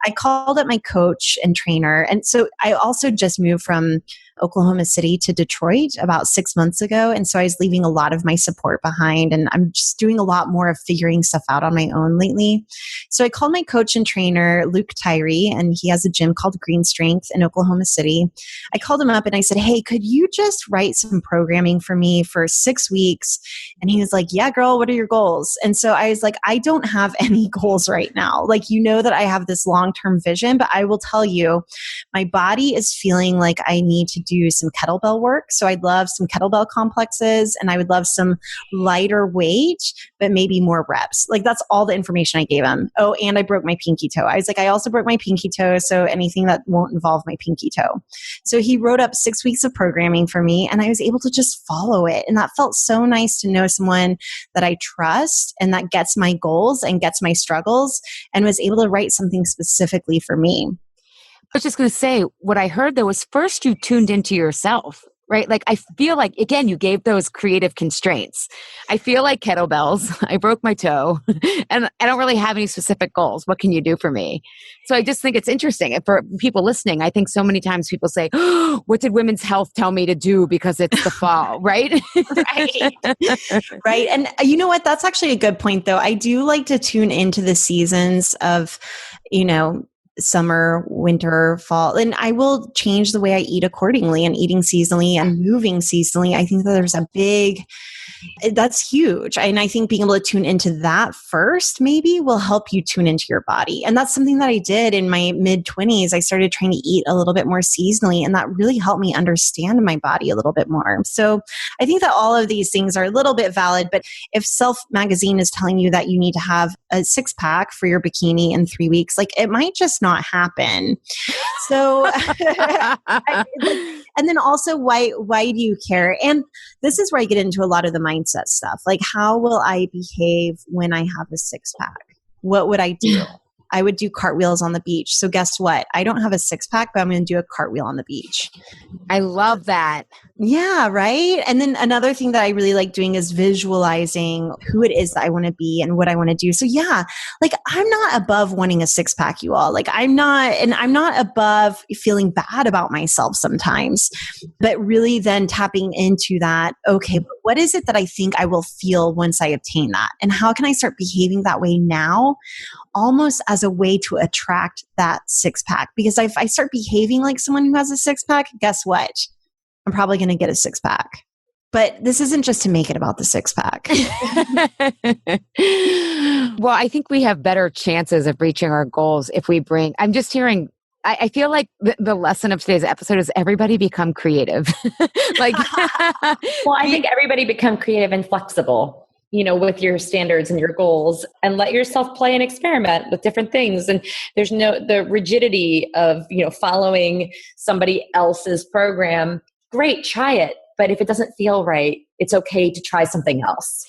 I called up my coach and trainer. And so I also just moved from Oklahoma City to Detroit about 6 months ago. And so I was leaving a lot of my support behind, and I'm just doing a lot more of figuring stuff out on my own lately. So I called my coach and trainer, Luke Tyree, and he has a gym called Green Strength in Oklahoma City. I called him up and I said, hey, could you just write some programming for me for 6 weeks? And he was like, yeah, girl, what are your goals? And so I was like, I don't have any goals right now. Like, you know that I have this long-term vision, but I will tell you, my body is feeling like I need to do some kettlebell work. So I'd love some kettlebell complexes, and I would love some lighter weight, but maybe more reps. Like, that's all the information I gave him. Oh, and I broke my pinky toe. I was like, I also broke my pinky toe. So anything that won't involve my pinky toe. So he wrote up 6 weeks of programming for me, and I was able to just follow it. And that felt so nice to know someone that I trust and that gets my goals and gets my struggles, and was able to write something specifically for me. I was just going to say, what I heard though was first you tuned into yourself, right? Like, I feel like, again, you gave those creative constraints. I feel like kettlebells, I broke my toe, and I don't really have any specific goals. What can you do for me? So I just think it's interesting. And for people listening, I think so many times people say, oh, what did Women's Health tell me to do because it's the fall, right? Right. Right. And you know what? That's actually a good point, though. I do like to tune into the seasons of, summer, winter, fall, and I will change the way I eat accordingly, and eating seasonally and moving seasonally. I think that there's that's huge. And I think being able to tune into that first maybe will help you tune into your body. And that's something that I did in my mid-20s. I started trying to eat a little bit more seasonally, and that really helped me understand my body a little bit more. So I think that all of these things are a little bit valid, but if Self Magazine is telling you that you need to have a 6-pack for your bikini in 3 weeks, like, it might just not happen. So, and then also, why do you care? And this is where I get into a lot of the mindset stuff. Like, how will I behave when I have a 6-pack? What would I do? I would do cartwheels on the beach. So guess what? I don't have a 6-pack, but I'm going to do a cartwheel on the beach. I love that. Yeah, right. And then another thing that I really like doing is visualizing who it is that I want to be and what I want to do. So yeah, like, I'm not above wanting a 6-pack, you all. Like, I'm not above feeling bad about myself sometimes, but really then tapping into that. Okay, but what is it that I think I will feel once I obtain that? And how can I start behaving that way now? Almost as a way to attract that 6-pack. Because if I start behaving like someone who has a 6-pack, guess what? I'm probably going to get a 6-pack. But this isn't just to make it about the 6-pack. Well, I think we have better chances of reaching our goals if we I'm just hearing, I feel like the lesson of today's episode is everybody become creative. Like, well, I think everybody become creative and flexible, with your standards and your goals, and let yourself play and experiment with different things. And there's the rigidity of, following somebody else's program. Great, try it. But if it doesn't feel right, it's okay to try something else.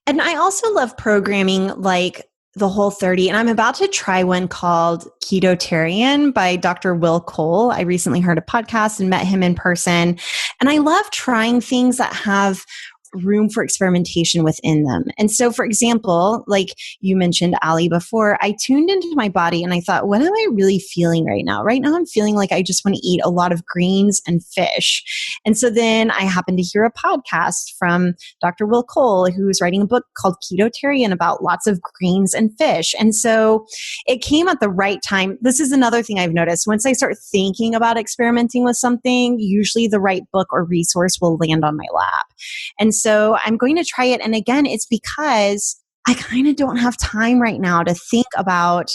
And I also love programming like the Whole30. And I'm about to try one called Ketotarian by Dr. Will Cole. I recently heard a podcast and met him in person. And I love trying things that have room for experimentation within them. And so, for example, like you mentioned, Ali, before, I tuned into my body and I thought, what am I really feeling right now? Right now, I'm feeling like I just want to eat a lot of greens and fish. And so then I happened to hear a podcast from Dr. Will Cole, who is writing a book called Ketotarian about lots of greens and fish. And so it came at the right time. This is another thing I've noticed. Once I start thinking about experimenting with something, usually the right book or resource will land on my lap. And so I'm going to try it. And again, it's because I kind of don't have time right now to think about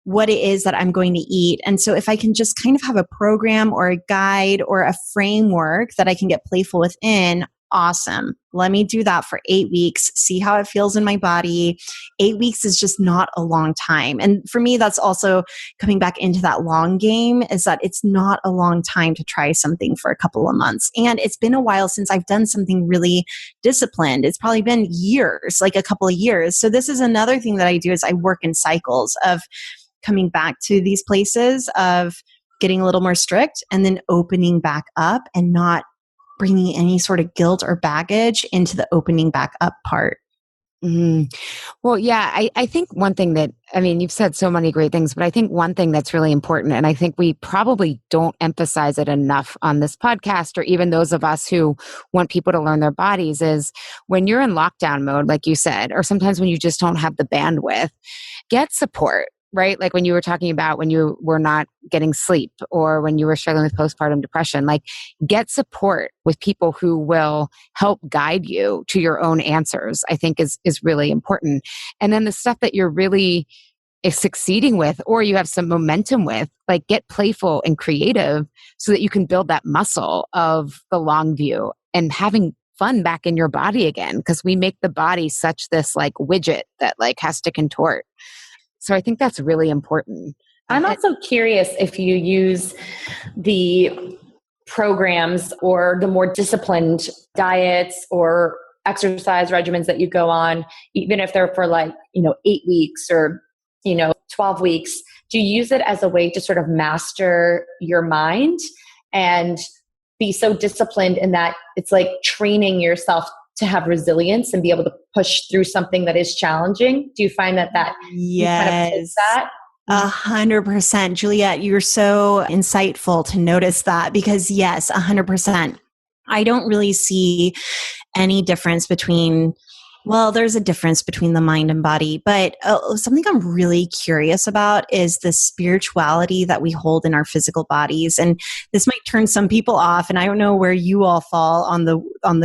what it is that I'm going to eat. And so if I can just kind of have a program or a guide or a framework that I can get playful within, awesome. Let me do that for 8 weeks, see how it feels in my body. 8 weeks is just not a long time. And for me, that's also coming back into that long game, is that it's not a long time to try something for a couple of months. And it's been a while since I've done something really disciplined. It's probably been years, like a couple of years. So this is another thing that I do, is I work in cycles of coming back to these places of getting a little more strict and then opening back up and not bringing any sort of guilt or baggage into the opening back up part. Well, yeah, I think one thing that, I mean, you've said so many great things, but I think one thing that's really important, and I think we probably don't emphasize it enough on this podcast, or even those of us who want people to learn their bodies, is when you're in lockdown mode, like you said, or sometimes when you just don't have the bandwidth, get support. Right? Like when you were talking about when you were not getting sleep or when you were struggling with postpartum depression, like get support with people who will help guide you to your own answers, I think is really important. And then the stuff that you're really succeeding with, or you have some momentum with, like get playful and creative so that you can build that muscle of the long view and having fun back in your body again. Because we make the body such this like widget that like has to contort. So I think that's really important. I'm also curious if you use the programs or the more disciplined diets or exercise regimens that you go on, even if they're for like, 8 weeks or, 12 weeks, do you use it as a way to sort of master your mind and be so disciplined in that it's like training yourself to have resilience and be able to push through something that is challenging? Do you find that Yes. that? 100%. Juliet, you're so insightful to notice that, because yes, 100%. I don't really see any difference between, well, there's a difference between the mind and body, but something I'm really curious about is the spirituality that we hold in our physical bodies. And this might turn some people off, and I don't know where you all fall on the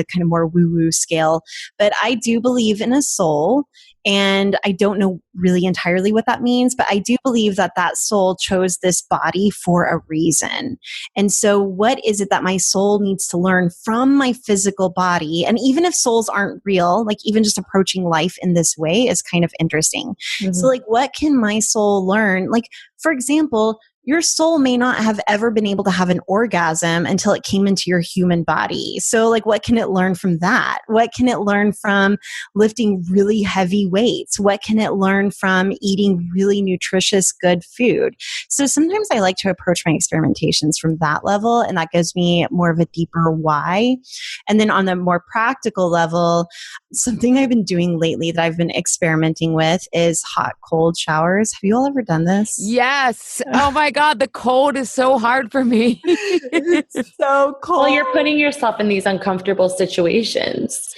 kind of more woo-woo scale, but I do believe in a soul. And I don't know really entirely what that means, but I do believe that that soul chose this body for a reason. And so what is it that my soul needs to learn from my physical body? And even if souls aren't real, like even just approaching life in this way is kind of interesting. So like, what can my soul learn? Like, for example, your soul may not have ever been able to have an orgasm until it came into your human body. So like, what can it learn from that? What can it learn from lifting really heavy weights? What can it learn from eating really nutritious, good food? So sometimes I like to approach my experimentations from that level, and that gives me more of a deeper why. And then on the more practical level, something I've been doing lately that I've been experimenting with is hot, cold showers. Have you all ever done this? Yes. Oh my God, the cold is so hard for me. It's so cold. Well, you're putting yourself in these uncomfortable situations,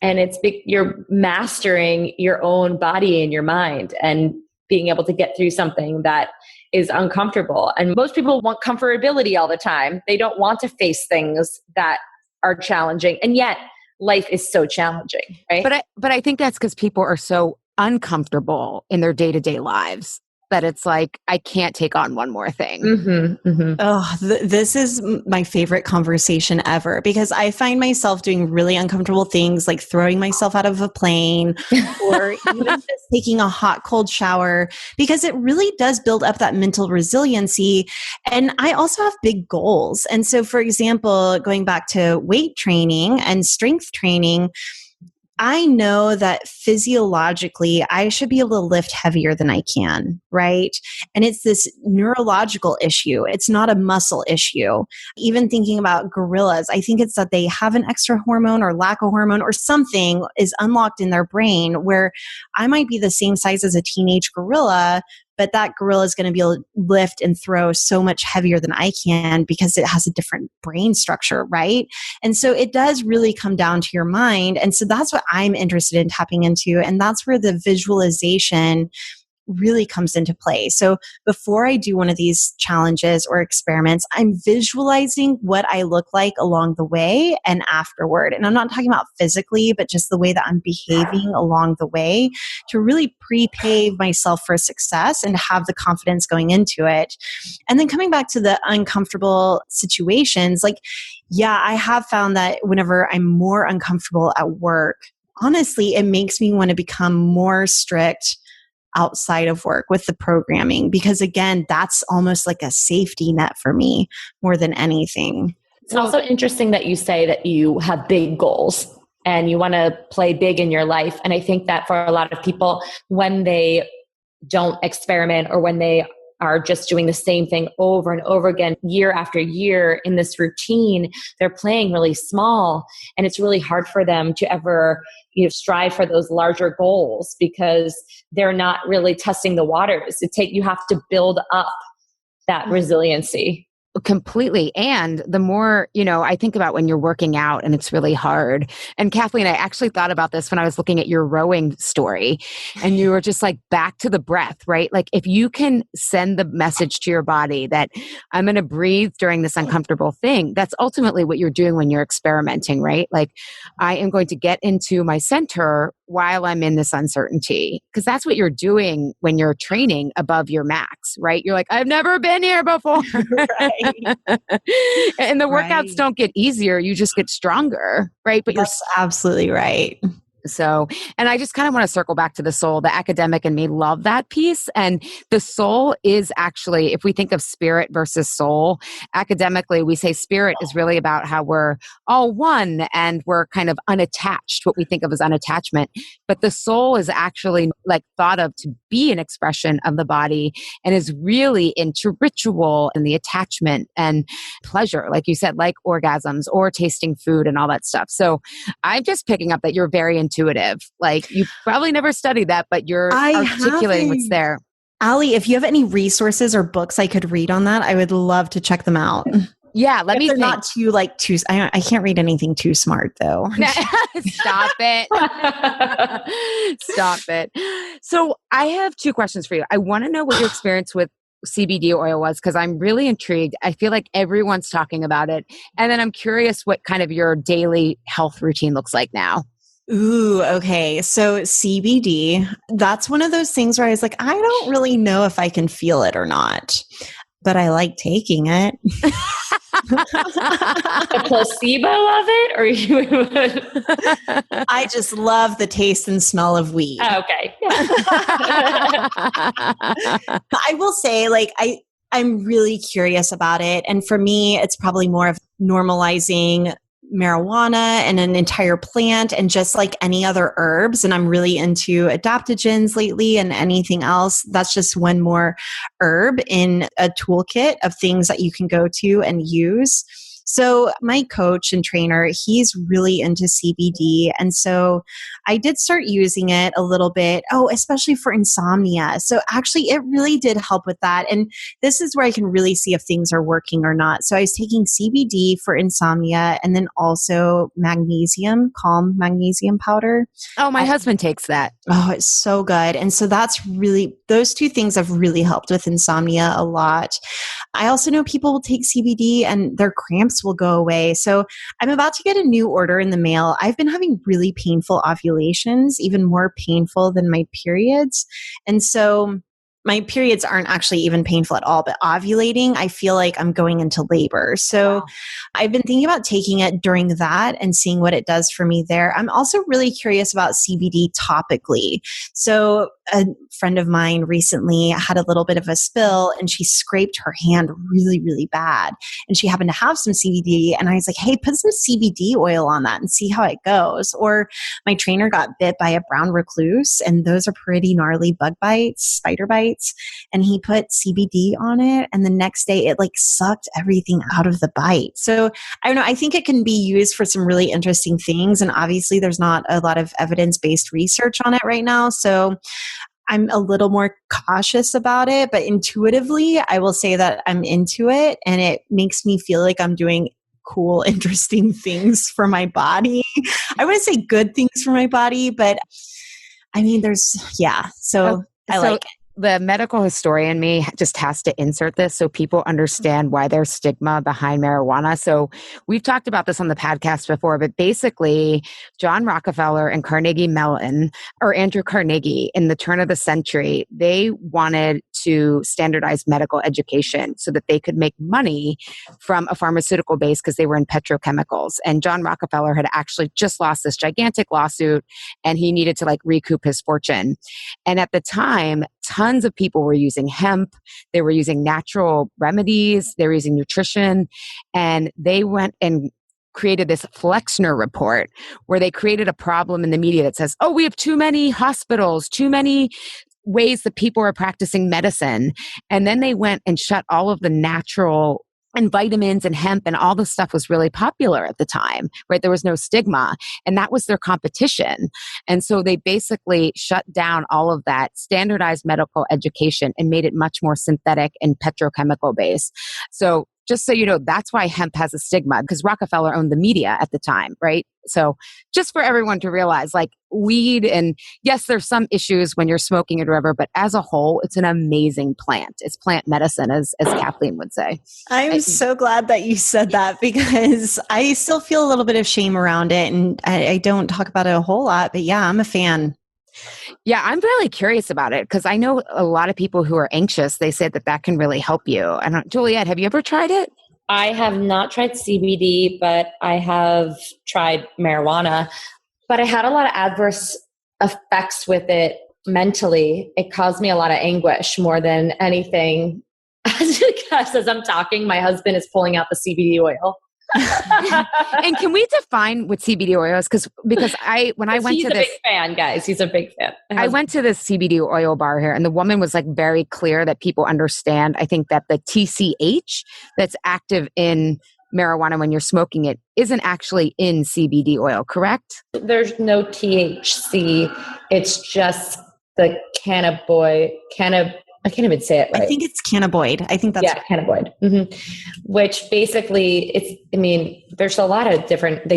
and you're mastering your own body and your mind and being able to get through something that is uncomfortable. And most people want comfortability all the time. They don't want to face things that are challenging. And yet life is so challenging, right? But I think that's because people are so uncomfortable in their day-to-day lives that it's like, I can't take on one more thing. Oh, this is my favorite conversation ever, because I find myself doing really uncomfortable things like throwing myself out of a plane or even just taking a hot, cold shower, because it really does build up that mental resiliency. And I also have big goals. And so, for example, going back to weight training and strength training, I know that physiologically I should be able to lift heavier than I can, right? And it's this neurological issue. It's not a muscle issue. Even thinking about gorillas, I think it's that they have an extra hormone or lack of hormone or something is unlocked in their brain where I might be the same size as a teenage gorilla, but that gorilla is going to be able to lift and throw so much heavier than I can because it has a different brain structure, right? And so it does really come down to your mind. And so that's what I'm interested in tapping into. And that's where the visualization really comes into play. So before I do one of these challenges or experiments, I'm visualizing what I look like along the way and afterward. And I'm not talking about physically, but just the way that I'm behaving along the way to really prepave myself for success and have the confidence going into it. And then coming back to the uncomfortable situations, like, yeah, I have found that whenever I'm more uncomfortable at work, honestly, it makes me want to become more strict outside of work with the programming, because again, that's almost like a safety net for me more than anything. It's also interesting that you say that you have big goals and you want to play big in your life. And I think that for a lot of people, when they don't experiment or when they are just doing the same thing over and over again, year after year in this routine, they're playing really small. And it's really hard for them to ever, strive for those larger goals because they're not really testing the waters. You have to build up that resiliency. Completely. And the more, I think about when you're working out and it's really hard. And Kathleen, I actually thought about this when I was looking at your rowing story and you were just like back to the breath, right? Like if you can send the message to your body that I'm going to breathe during this uncomfortable thing, that's ultimately what you're doing when you're experimenting, right? Like I am going to get into my center while I'm in this uncertainty, because that's what you're doing when you're training above your max, right? You're like, I've never been here before. Right. And the workouts don't get easier. You just get stronger, right? But that's absolutely right. So, and I just kind of want to circle back to the soul. The academic in me love that piece. And the soul is actually, if we think of spirit versus soul, academically, we say spirit is really about how we're all one and we're kind of unattached, what we think of as unattachment. But the soul is actually like thought of to be an expression of the body and is really into ritual and the attachment and pleasure, like you said, like orgasms or tasting food and all that stuff. So I'm just picking up that you're very intuitive. Like you probably never studied that, but you're articulating what's there. Allie, if you have any resources or books I could read on that, I would love to check them out. Yeah, let me think. Not too I can't read anything too smart though. Stop it. Stop it. So I have two questions for you. I want to know what your experience with CBD oil was, because I'm really intrigued. I feel like everyone's talking about it. And then I'm curious what kind of your daily health routine looks like now. Ooh, okay. So CBD, that's one of those things where I was like, I don't really know if I can feel it or not, but I like taking it. The placebo of it, or you? I just love the taste and smell of weed. Oh, okay. I will say, like, I'm really curious about it. And for me, it's probably more of normalizing marijuana and an entire plant and just like any other herbs. And I'm really into adaptogens lately and anything else. That's just one more herb in a toolkit of things that you can go to and use. So my coach and trainer, he's really into CBD. And so I did start using it a little bit. Oh, especially for insomnia. So actually it really did help with that. And this is where I can really see if things are working or not. So I was taking CBD for insomnia and then also magnesium, calm magnesium powder. Oh, my husband takes that. Oh, it's so good. And so that's really, those two things have really helped with insomnia a lot. I also know people will take CBD and their cramps will go away. So I'm about to get a new order in the mail. I've been having really painful ovulations, even more painful than my periods. And so my periods aren't actually even painful at all, but ovulating, I feel like I'm going into labor. So I've been thinking about taking it during that and seeing what it does for me there. I'm also really curious about CBD topically. So a friend of mine recently had a little bit of a spill and she scraped her hand really, really bad. And she happened to have some CBD. And I was like, hey, put some CBD oil on that and see how it goes. Or my trainer got bit by a brown recluse, and those are pretty gnarly bug bites, spider bites. And he put CBD on it. And the next day it like sucked everything out of the bite. So I don't know. I think it can be used for some really interesting things. And obviously there's not a lot of evidence-based research on it right now. So I'm a little more cautious about it, but intuitively I will say that I'm into it and it makes me feel like I'm doing cool, interesting things for my body. I wouldn't say good things for my body, but I mean, so I like it. the medical historian me just has to insert this so people understand why there's stigma behind marijuana. So we've talked about this on the podcast before, but basically John Rockefeller and Carnegie Mellon, or Andrew Carnegie, in the turn of the century, they wanted to standardize medical education so that they could make money from a pharmaceutical base because they were in petrochemicals. And John Rockefeller had actually just lost this gigantic lawsuit and he needed to like recoup his fortune. And at the time, tons of people were using hemp. They were using natural remedies. They were using nutrition. And they went and created this Flexner report where they created a problem in the media that says, oh, we have too many hospitals, too many ways that people are practicing medicine. And then they went and shut all of the natural and vitamins and hemp and all this stuff was really popular at the time, right? There was no stigma and that was their competition. And so they basically shut down all of that standardized medical education and made it much more synthetic and petrochemical based. So just so you know, that's why hemp has a stigma because Rockefeller owned the media at the time, right? So just for everyone to realize, like weed, and yes, there's some issues when you're smoking it or whatever, but as a whole, it's an amazing plant. It's plant medicine, as Kathleen would say. I'm so glad that you said that because I still feel a little bit of shame around it, and I don't talk about it a whole lot. But yeah, I'm a fan. Yeah, I'm really curious about it because I know a lot of people who are anxious. They say that can really help you. Juliet, have you ever tried it? I have not tried CBD, but I have tried marijuana. But I had a lot of adverse effects with it mentally. It caused me a lot of anguish more than anything. Because as I'm talking, my husband is pulling out the CBD oil. And can we define what CBD oil is? Because when I went to this, he's a big fan, guys. He's a big fan. I went to this CBD oil bar here, and the woman was like very clear that people understand. I think that the TCH that's active in marijuana when you're smoking it isn't actually in CBD oil, correct? There's no THC. It's just the I can't even say it right. I think it's cannabinoid. I think that's right. Cannabinoid. Mm-hmm. Which basically, there's a lot of different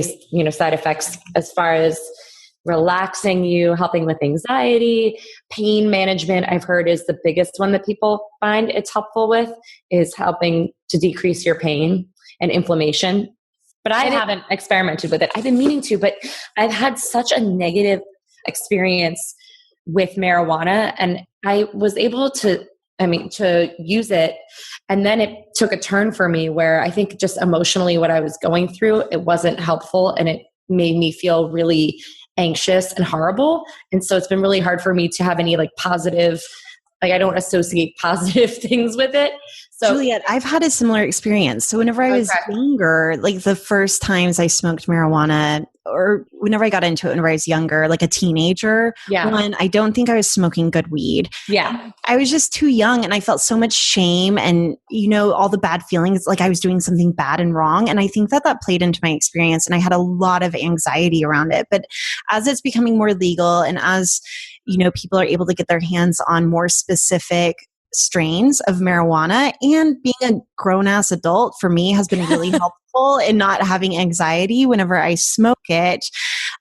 side effects as far as relaxing you, helping with anxiety, pain management. I've heard is the biggest one that people find it's helpful with, is helping to decrease your pain and inflammation. But I haven't experimented with it. I've been meaning to, but I've had such a negative experience with marijuana, and I was able to use it. And then it took a turn for me where I think just emotionally what I was going through, it wasn't helpful and it made me feel really anxious and horrible. And so it's been really hard for me to have any positive, I don't associate positive things with it. So, Juliet, I've had a similar experience. So whenever I was younger, the first times I smoked marijuana, or whenever I got into it whenever I was younger, like a teenager, one, I don't think I was smoking good weed. Yeah. I was just too young and I felt so much shame and, all the bad feelings, like I was doing something bad and wrong. And I think that played into my experience and I had a lot of anxiety around it. But as it's becoming more legal and as, people are able to get their hands on more specific strains of marijuana, and being a grown-ass adult for me has been really helpful in not having anxiety whenever I smoke it.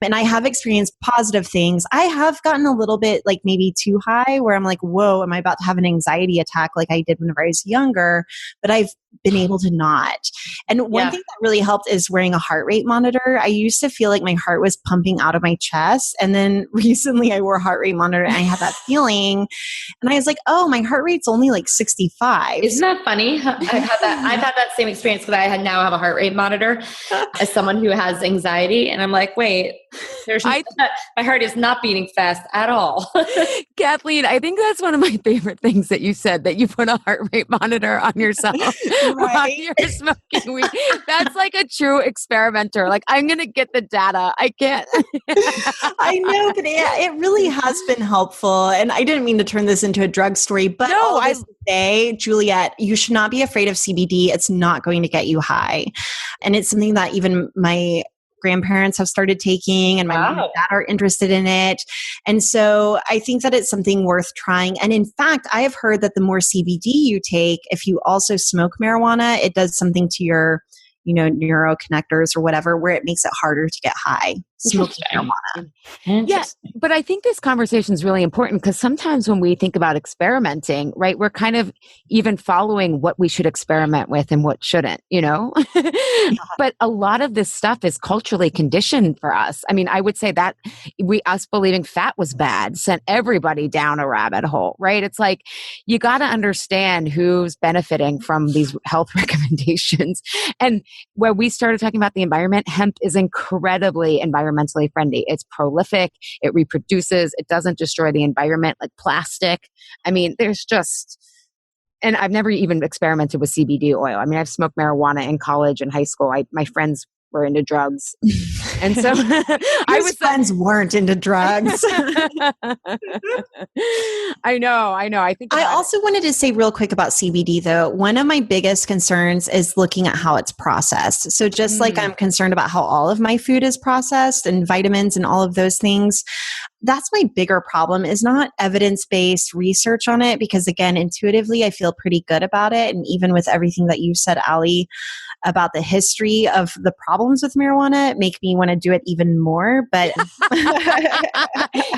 And I have experienced positive things. I have gotten a little bit maybe too high where I'm like, whoa, am I about to have an anxiety attack like I did whenever I was younger? But I've been able to not. And one thing that really helped is wearing a heart rate monitor. I used to feel like my heart was pumping out of my chest. And then recently I wore a heart rate monitor and I had that feeling. And I was like, oh, my heart rate's only 65. Isn't that funny? I've had that same experience because I now have a heart rate monitor as someone who has anxiety. And I'm like, wait, my heart is not beating fast at all. Kathleen, I think that's one of my favorite things that you said, that you put a heart rate monitor on yourself while you're smoking weed. That's like a true experimenter. I'm going to get the data. I can't. I know, but it really has been helpful. And I didn't mean to turn this into a drug story, but I say, Juliet, you should not be afraid of CBD. It's not going to get you high. And it's something that even my grandparents have started taking and my mom and dad are interested in it. And so I think that it's something worth trying. And in fact, I have heard that the more CBD you take, if you also smoke marijuana, it does something to your, neuroconnectors or whatever, where it makes it harder to get high. smoking marijuana. Yeah, but I think this conversation is really important because sometimes when we think about experimenting, right, we're kind of even following what we should experiment with and what shouldn't, But a lot of this stuff is culturally conditioned for us. I mean, I would say that us believing fat was bad sent everybody down a rabbit hole, right? It's like you got to understand who's benefiting from these health recommendations. And when we started talking about the environment, hemp is incredibly environmentally friendly. It's prolific, it reproduces, it doesn't destroy the environment like plastic. I mean, and I've never even experimented with CBD oil. I mean, I've smoked marijuana in college and high school. My friends were into drugs. And so my friends weren't into drugs. I know. I also wanted to say real quick about CBD though. One of my biggest concerns is looking at how it's processed. So just like I'm concerned about how all of my food is processed and vitamins and all of those things, that's my bigger problem is not evidence-based research on it because again, intuitively, I feel pretty good about it. And even with everything that you said, Allie, about the history of the problems with marijuana make me want to do it even more. But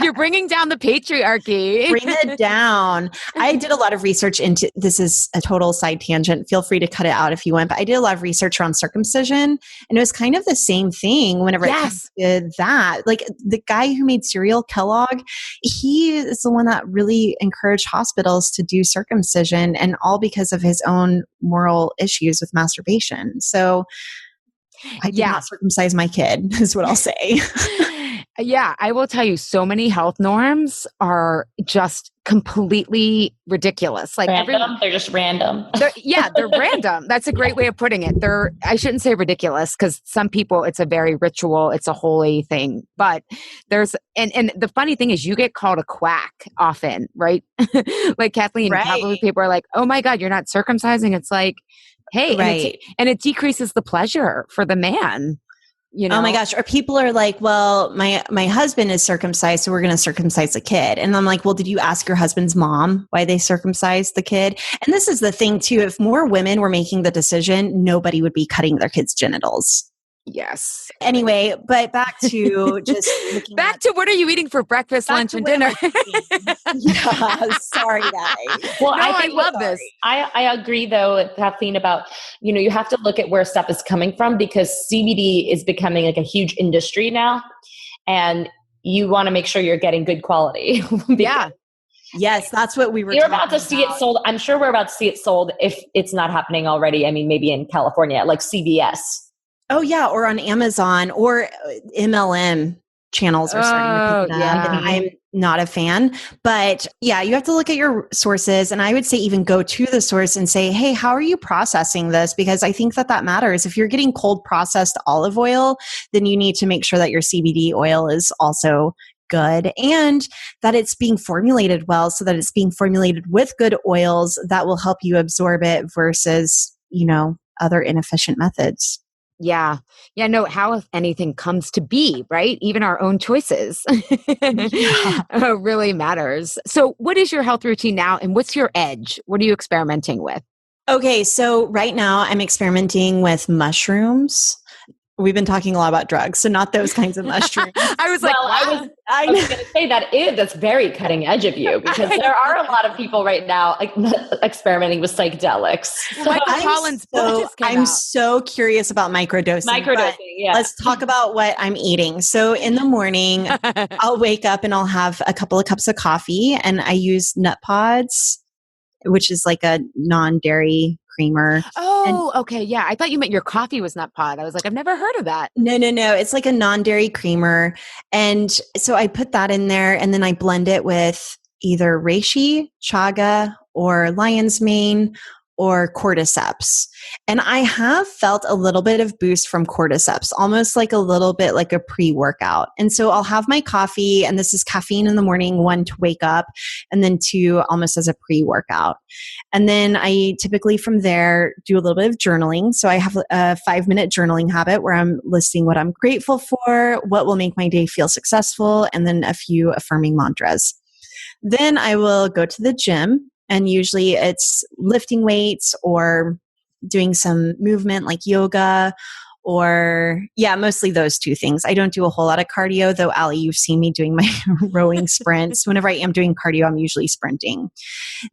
you're bringing down the patriarchy. Bring it down. I did a lot of research into, this is a total side tangent. Feel free to cut it out if you want, but I did a lot of research around circumcision and it was kind of the same thing whenever it comes to that. Like the guy who made cereal, Kellogg, he is the one that really encouraged hospitals to do circumcision and all because of his own moral issues with masturbation. So I did not circumcise my kid is what I'll say. Yeah, I will tell you, so many health norms are just completely ridiculous. Like they're just random. They're random. That's a great way of putting it. I shouldn't say ridiculous because some people, it's a very ritual, it's a holy thing. But there's, and the funny thing is you get called a quack often, right? Like Kathleen, probably people are like, oh my God, you're not circumcising. It's like, hey, and it decreases the pleasure for the man. Oh my gosh. Or people are like, well, my husband is circumcised, so we're going to circumcise the kid. And I'm like, well, did you ask your husband's mom why they circumcised the kid? And this is the thing too. If more women were making the decision, nobody would be cutting their kids' genitals. Yes. Anyway, but back to just back to what are you eating for breakfast, lunch, and dinner? Sorry, guys. Well, I love this. I agree though with Kathleen about, you have to look at where stuff is coming from because CBD is becoming like a huge industry now. And you want to make sure you're getting good quality. Yeah. Yes, that's what we were You're about to see it sold. I'm sure we're about to see it sold if it's not happening already. I mean, maybe in California, like CVS. Oh yeah, or on Amazon or MLM channels are starting to pick it up, and I'm not a fan. But yeah, you have to look at your sources, and I would say even go to the source and say, hey, how are you processing this? Because I think that matters. If you're getting cold processed olive oil, then you need to make sure that your CBD oil is also good and that it's being formulated well so that it's being formulated with good oils that will help you absorb it versus, other inefficient methods. Yeah. Yeah. No, how if anything comes to be, right? Even our own choices really matters. So what is your health routine now and what's your edge? What are you experimenting with? Okay. So right now I'm experimenting with mushrooms. We've been talking a lot about drugs, so not those kinds of mushrooms. I was like, wow. I was going to say that's very cutting edge of you because there are a lot of people right now experimenting with psychedelics. Michael Collins' book just came I'm out. So curious about microdosing. Let's talk about what I'm eating. So in the morning, I'll wake up and I'll have a couple of cups of coffee, and I use nut pods, which is like a non-dairy creamer. Oh, okay. Yeah. I thought you meant your coffee was nut pod. I was like, I've never heard of that. No. It's like a non-dairy creamer. And so I put that in there and then I blend it with either reishi, chaga, or lion's mane, or cordyceps. And I have felt a little bit of boost from cordyceps, almost like a little bit like a pre-workout. And so I'll have my coffee, and this is caffeine in the morning, 1 to wake up, and then 2 almost as a pre-workout. And then I typically from there do a little bit of journaling. So I have a 5-minute journaling habit where I'm listing what I'm grateful for, what will make my day feel successful, and then a few affirming mantras. Then I will go to the gym. And usually it's lifting weights or doing some movement like yoga mostly those two things. I don't do a whole lot of cardio, though, Allie, you've seen me doing my rowing sprints. Whenever I am doing cardio, I'm usually sprinting.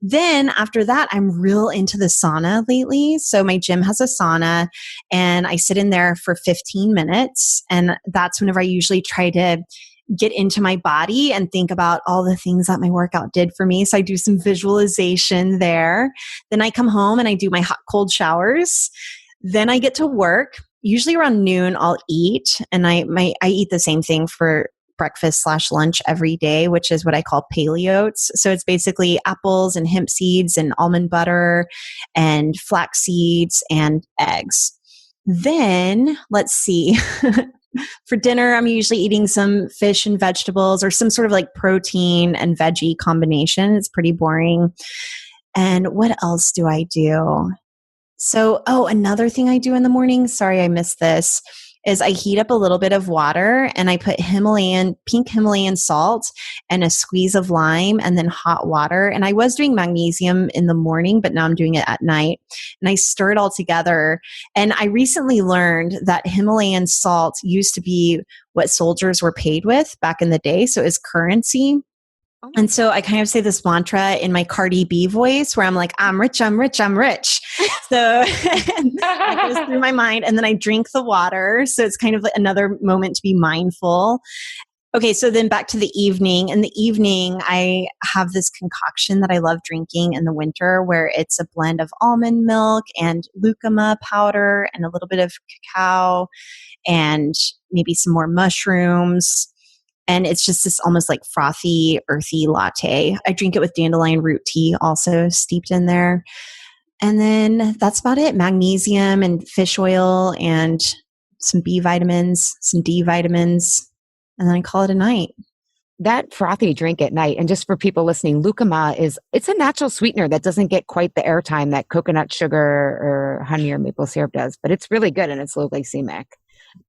Then after that, I'm real into the sauna lately. So my gym has a sauna and I sit in there for 15 minutes. And that's whenever I usually try to get into my body and think about all the things that my workout did for me. So I do some visualization there. Then I come home and I do my hot, cold showers. Then I get to work. Usually around noon, I'll eat. And I eat the same thing for breakfast/lunch every day, which is what I call paleo oats. So it's basically apples and hemp seeds and almond butter and flax seeds and eggs. Then let's see. For dinner, I'm usually eating some fish and vegetables or some sort of like protein and veggie combination. It's pretty boring. And what else do I do? So, another thing I do in the morning, sorry I missed this, is I heat up a little bit of water and I put pink Himalayan salt and a squeeze of lime and then hot water. And I was doing magnesium in the morning, but now I'm doing it at night. And I stir it all together. And I recently learned that Himalayan salt used to be what soldiers were paid with back in the day. So it's currency. And so I kind of say this mantra in my Cardi B voice where I'm like, I'm rich, I'm rich, I'm rich. So that goes through my mind. And then I drink the water. So it's kind of like another moment to be mindful. Okay, so then back to the evening. In the evening, I have this concoction that I love drinking in the winter where it's a blend of almond milk and lucuma powder and a little bit of cacao and maybe some more mushrooms. And it's just this almost like frothy, earthy latte. I drink it with dandelion root tea also steeped in there. And then that's about it. Magnesium and fish oil and some B vitamins, some D vitamins. And then I call it a night. That frothy drink at night, and just for people listening, lucuma it's a natural sweetener that doesn't get quite the airtime that coconut sugar or honey or maple syrup does, but it's really good and it's low glycemic.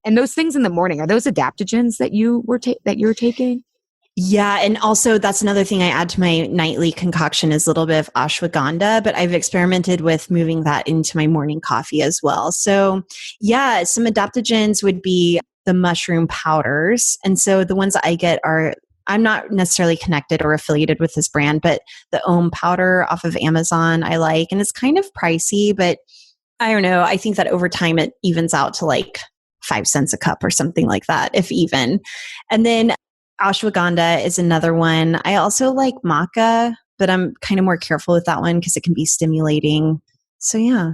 And those things in the morning, are those adaptogens that you're taking? Yeah. And also that's another thing I add to my nightly concoction is a little bit of ashwagandha, but I've experimented with moving that into my morning coffee as well. So yeah, some adaptogens would be the mushroom powders. And so the ones that I get I'm not necessarily connected or affiliated with this brand, but the Om powder off of Amazon I like, and it's kind of pricey, but I don't know. I think that over time it evens out to like 5 cents a cup or something like that, if even. And then ashwagandha is another one. I also like maca, but I'm kind of more careful with that one because it can be stimulating. So yeah.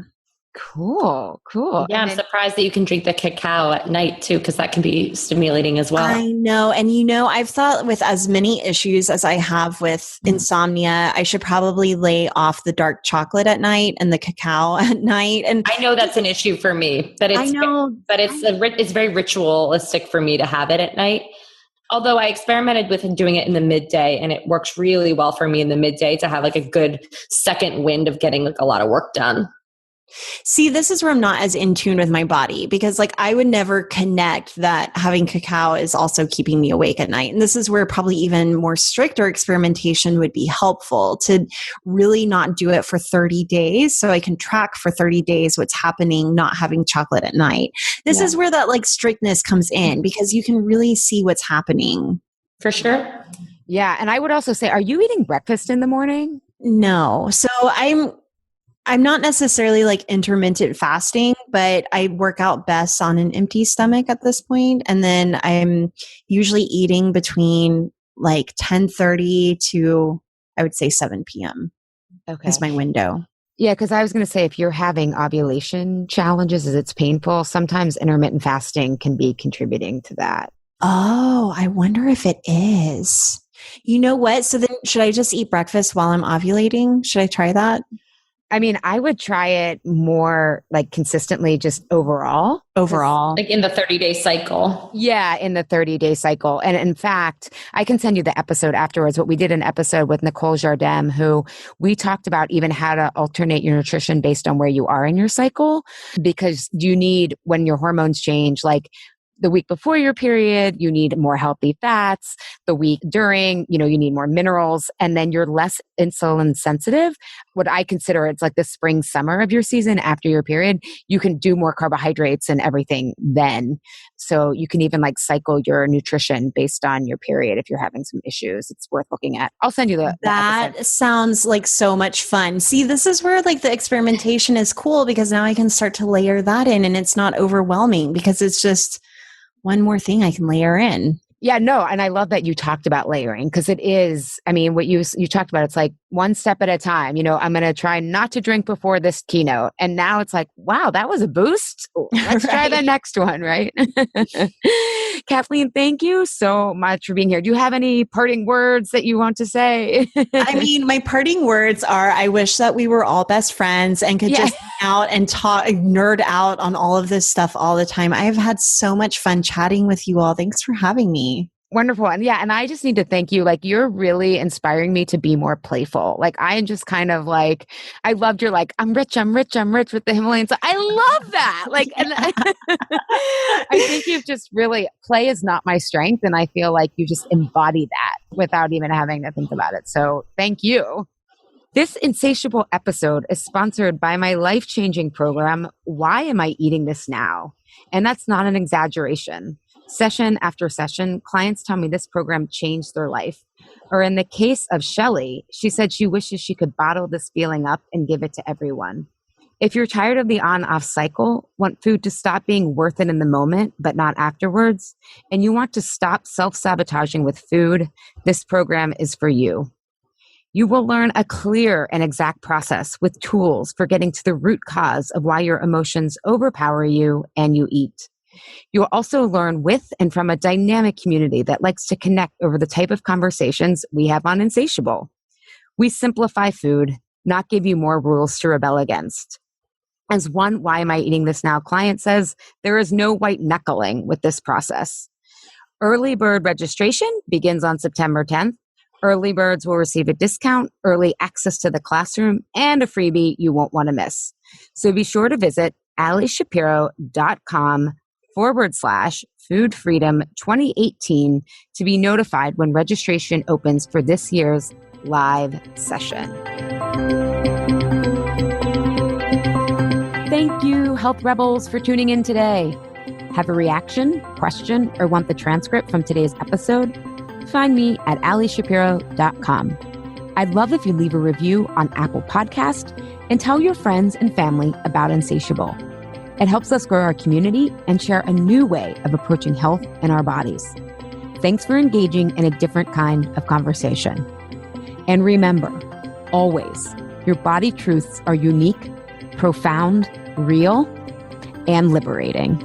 Cool. Yeah, I'm surprised that you can drink the cacao at night too, because that can be stimulating as well. I know. And I've thought with as many issues as I have with insomnia, I should probably lay off the dark chocolate at night and the cacao at night. And I know that's an issue for me, but it's very ritualistic for me to have it at night. Although I experimented with doing it in the midday, and it works really well for me in the midday to have like a good second wind of getting like a lot of work done. See, this is where I'm not as in tune with my body because like I would never connect that having cacao is also keeping me awake at night. And this is where probably even more stricter experimentation would be helpful to really not do it for 30 days. So I can track for 30 days what's happening not having chocolate at night. This is where that like strictness comes in because you can really see what's happening. For sure. Yeah. And I would also say, are you eating breakfast in the morning? No. So I'm not necessarily like intermittent fasting, but I work out best on an empty stomach at this point. And then I'm usually eating between like 10:30 to I would say 7 p.m. Okay. Is my window. Yeah, because I was going to say if you're having ovulation challenges as it's painful, sometimes intermittent fasting can be contributing to that. Oh, I wonder if it is. You know what? So then should I just eat breakfast while I'm ovulating? Should I try that? I mean, I would try it more like consistently just overall. Like in the 30-day cycle. Yeah, in the 30-day cycle. And in fact, I can send you the episode afterwards, but we did an episode with Nicole Jardem, who we talked about even how to alternate your nutrition based on where you are in your cycle, because you need, when your hormones change, like the week before your period, you need more healthy fats. The week during, you need more minerals, and then you're less insulin sensitive. What I consider it's like the spring, summer of your season after your period, you can do more carbohydrates and everything then. So you can even like cycle your nutrition based on your period if you're having some issues. It's worth looking at. I'll send you the That episode. sounds like so much fun. See, this is where like the experimentation is cool, because now I can start to layer that in and it's not overwhelming because it's just one more thing I can layer in. Yeah, no. And I love that you talked about layering, because it is, what you talked about, it's like one step at a time. I'm going to try not to drink before this keynote. And now it's like, wow, that was a boost. Let's try the next one, right? Kathleen, thank you so much for being here. Do you have any parting words that you want to say? My parting words are, I wish that we were all best friends and could just hang out and talk, nerd out on all of this stuff all the time. I've had so much fun chatting with you all. Thanks for having me. Wonderful. And and I just need to thank you. Like, you're really inspiring me to be more playful. Like, I just kind of like, I loved your like, I'm rich with the Himalayas. I love that. Like, and I think you've just really, play is not my strength. And I feel like you just embody that without even having to think about it. So thank you. This insatiable episode is sponsored by my life-changing program, Why Am I Eating This Now? And that's not an exaggeration. Session after session, clients tell me this program changed their life. Or in the case of Shelley, she said she wishes she could bottle this feeling up and give it to everyone. If you're tired of the on-off cycle, want food to stop being worth it in the moment, but not afterwards, and you want to stop self-sabotaging with food, this program is for you. You will learn a clear and exact process with tools for getting to the root cause of why your emotions overpower you and you eat. You'll also learn with and from a dynamic community that likes to connect over the type of conversations we have on Insatiable. We simplify food, not give you more rules to rebel against. As one Why Am I Eating This Now client says, there is no white knuckling with this process. Early bird registration begins on September 10th. Early birds will receive a discount, early access to the classroom, and a freebie you won't want to miss. So be sure to visit alishapiro.com/Food Freedom 2018 to be notified when registration opens for this year's live session. Thank you, Health Rebels, for tuning in today. Have a reaction, question, or want the transcript from today's episode? Find me at alishapiro.com. I'd love if you leave a review on Apple Podcast and tell your friends and family about Insatiable. It helps us grow our community and share a new way of approaching health in our bodies. Thanks for engaging in a different kind of conversation. And remember, always, your body truths are unique, profound, real, and liberating.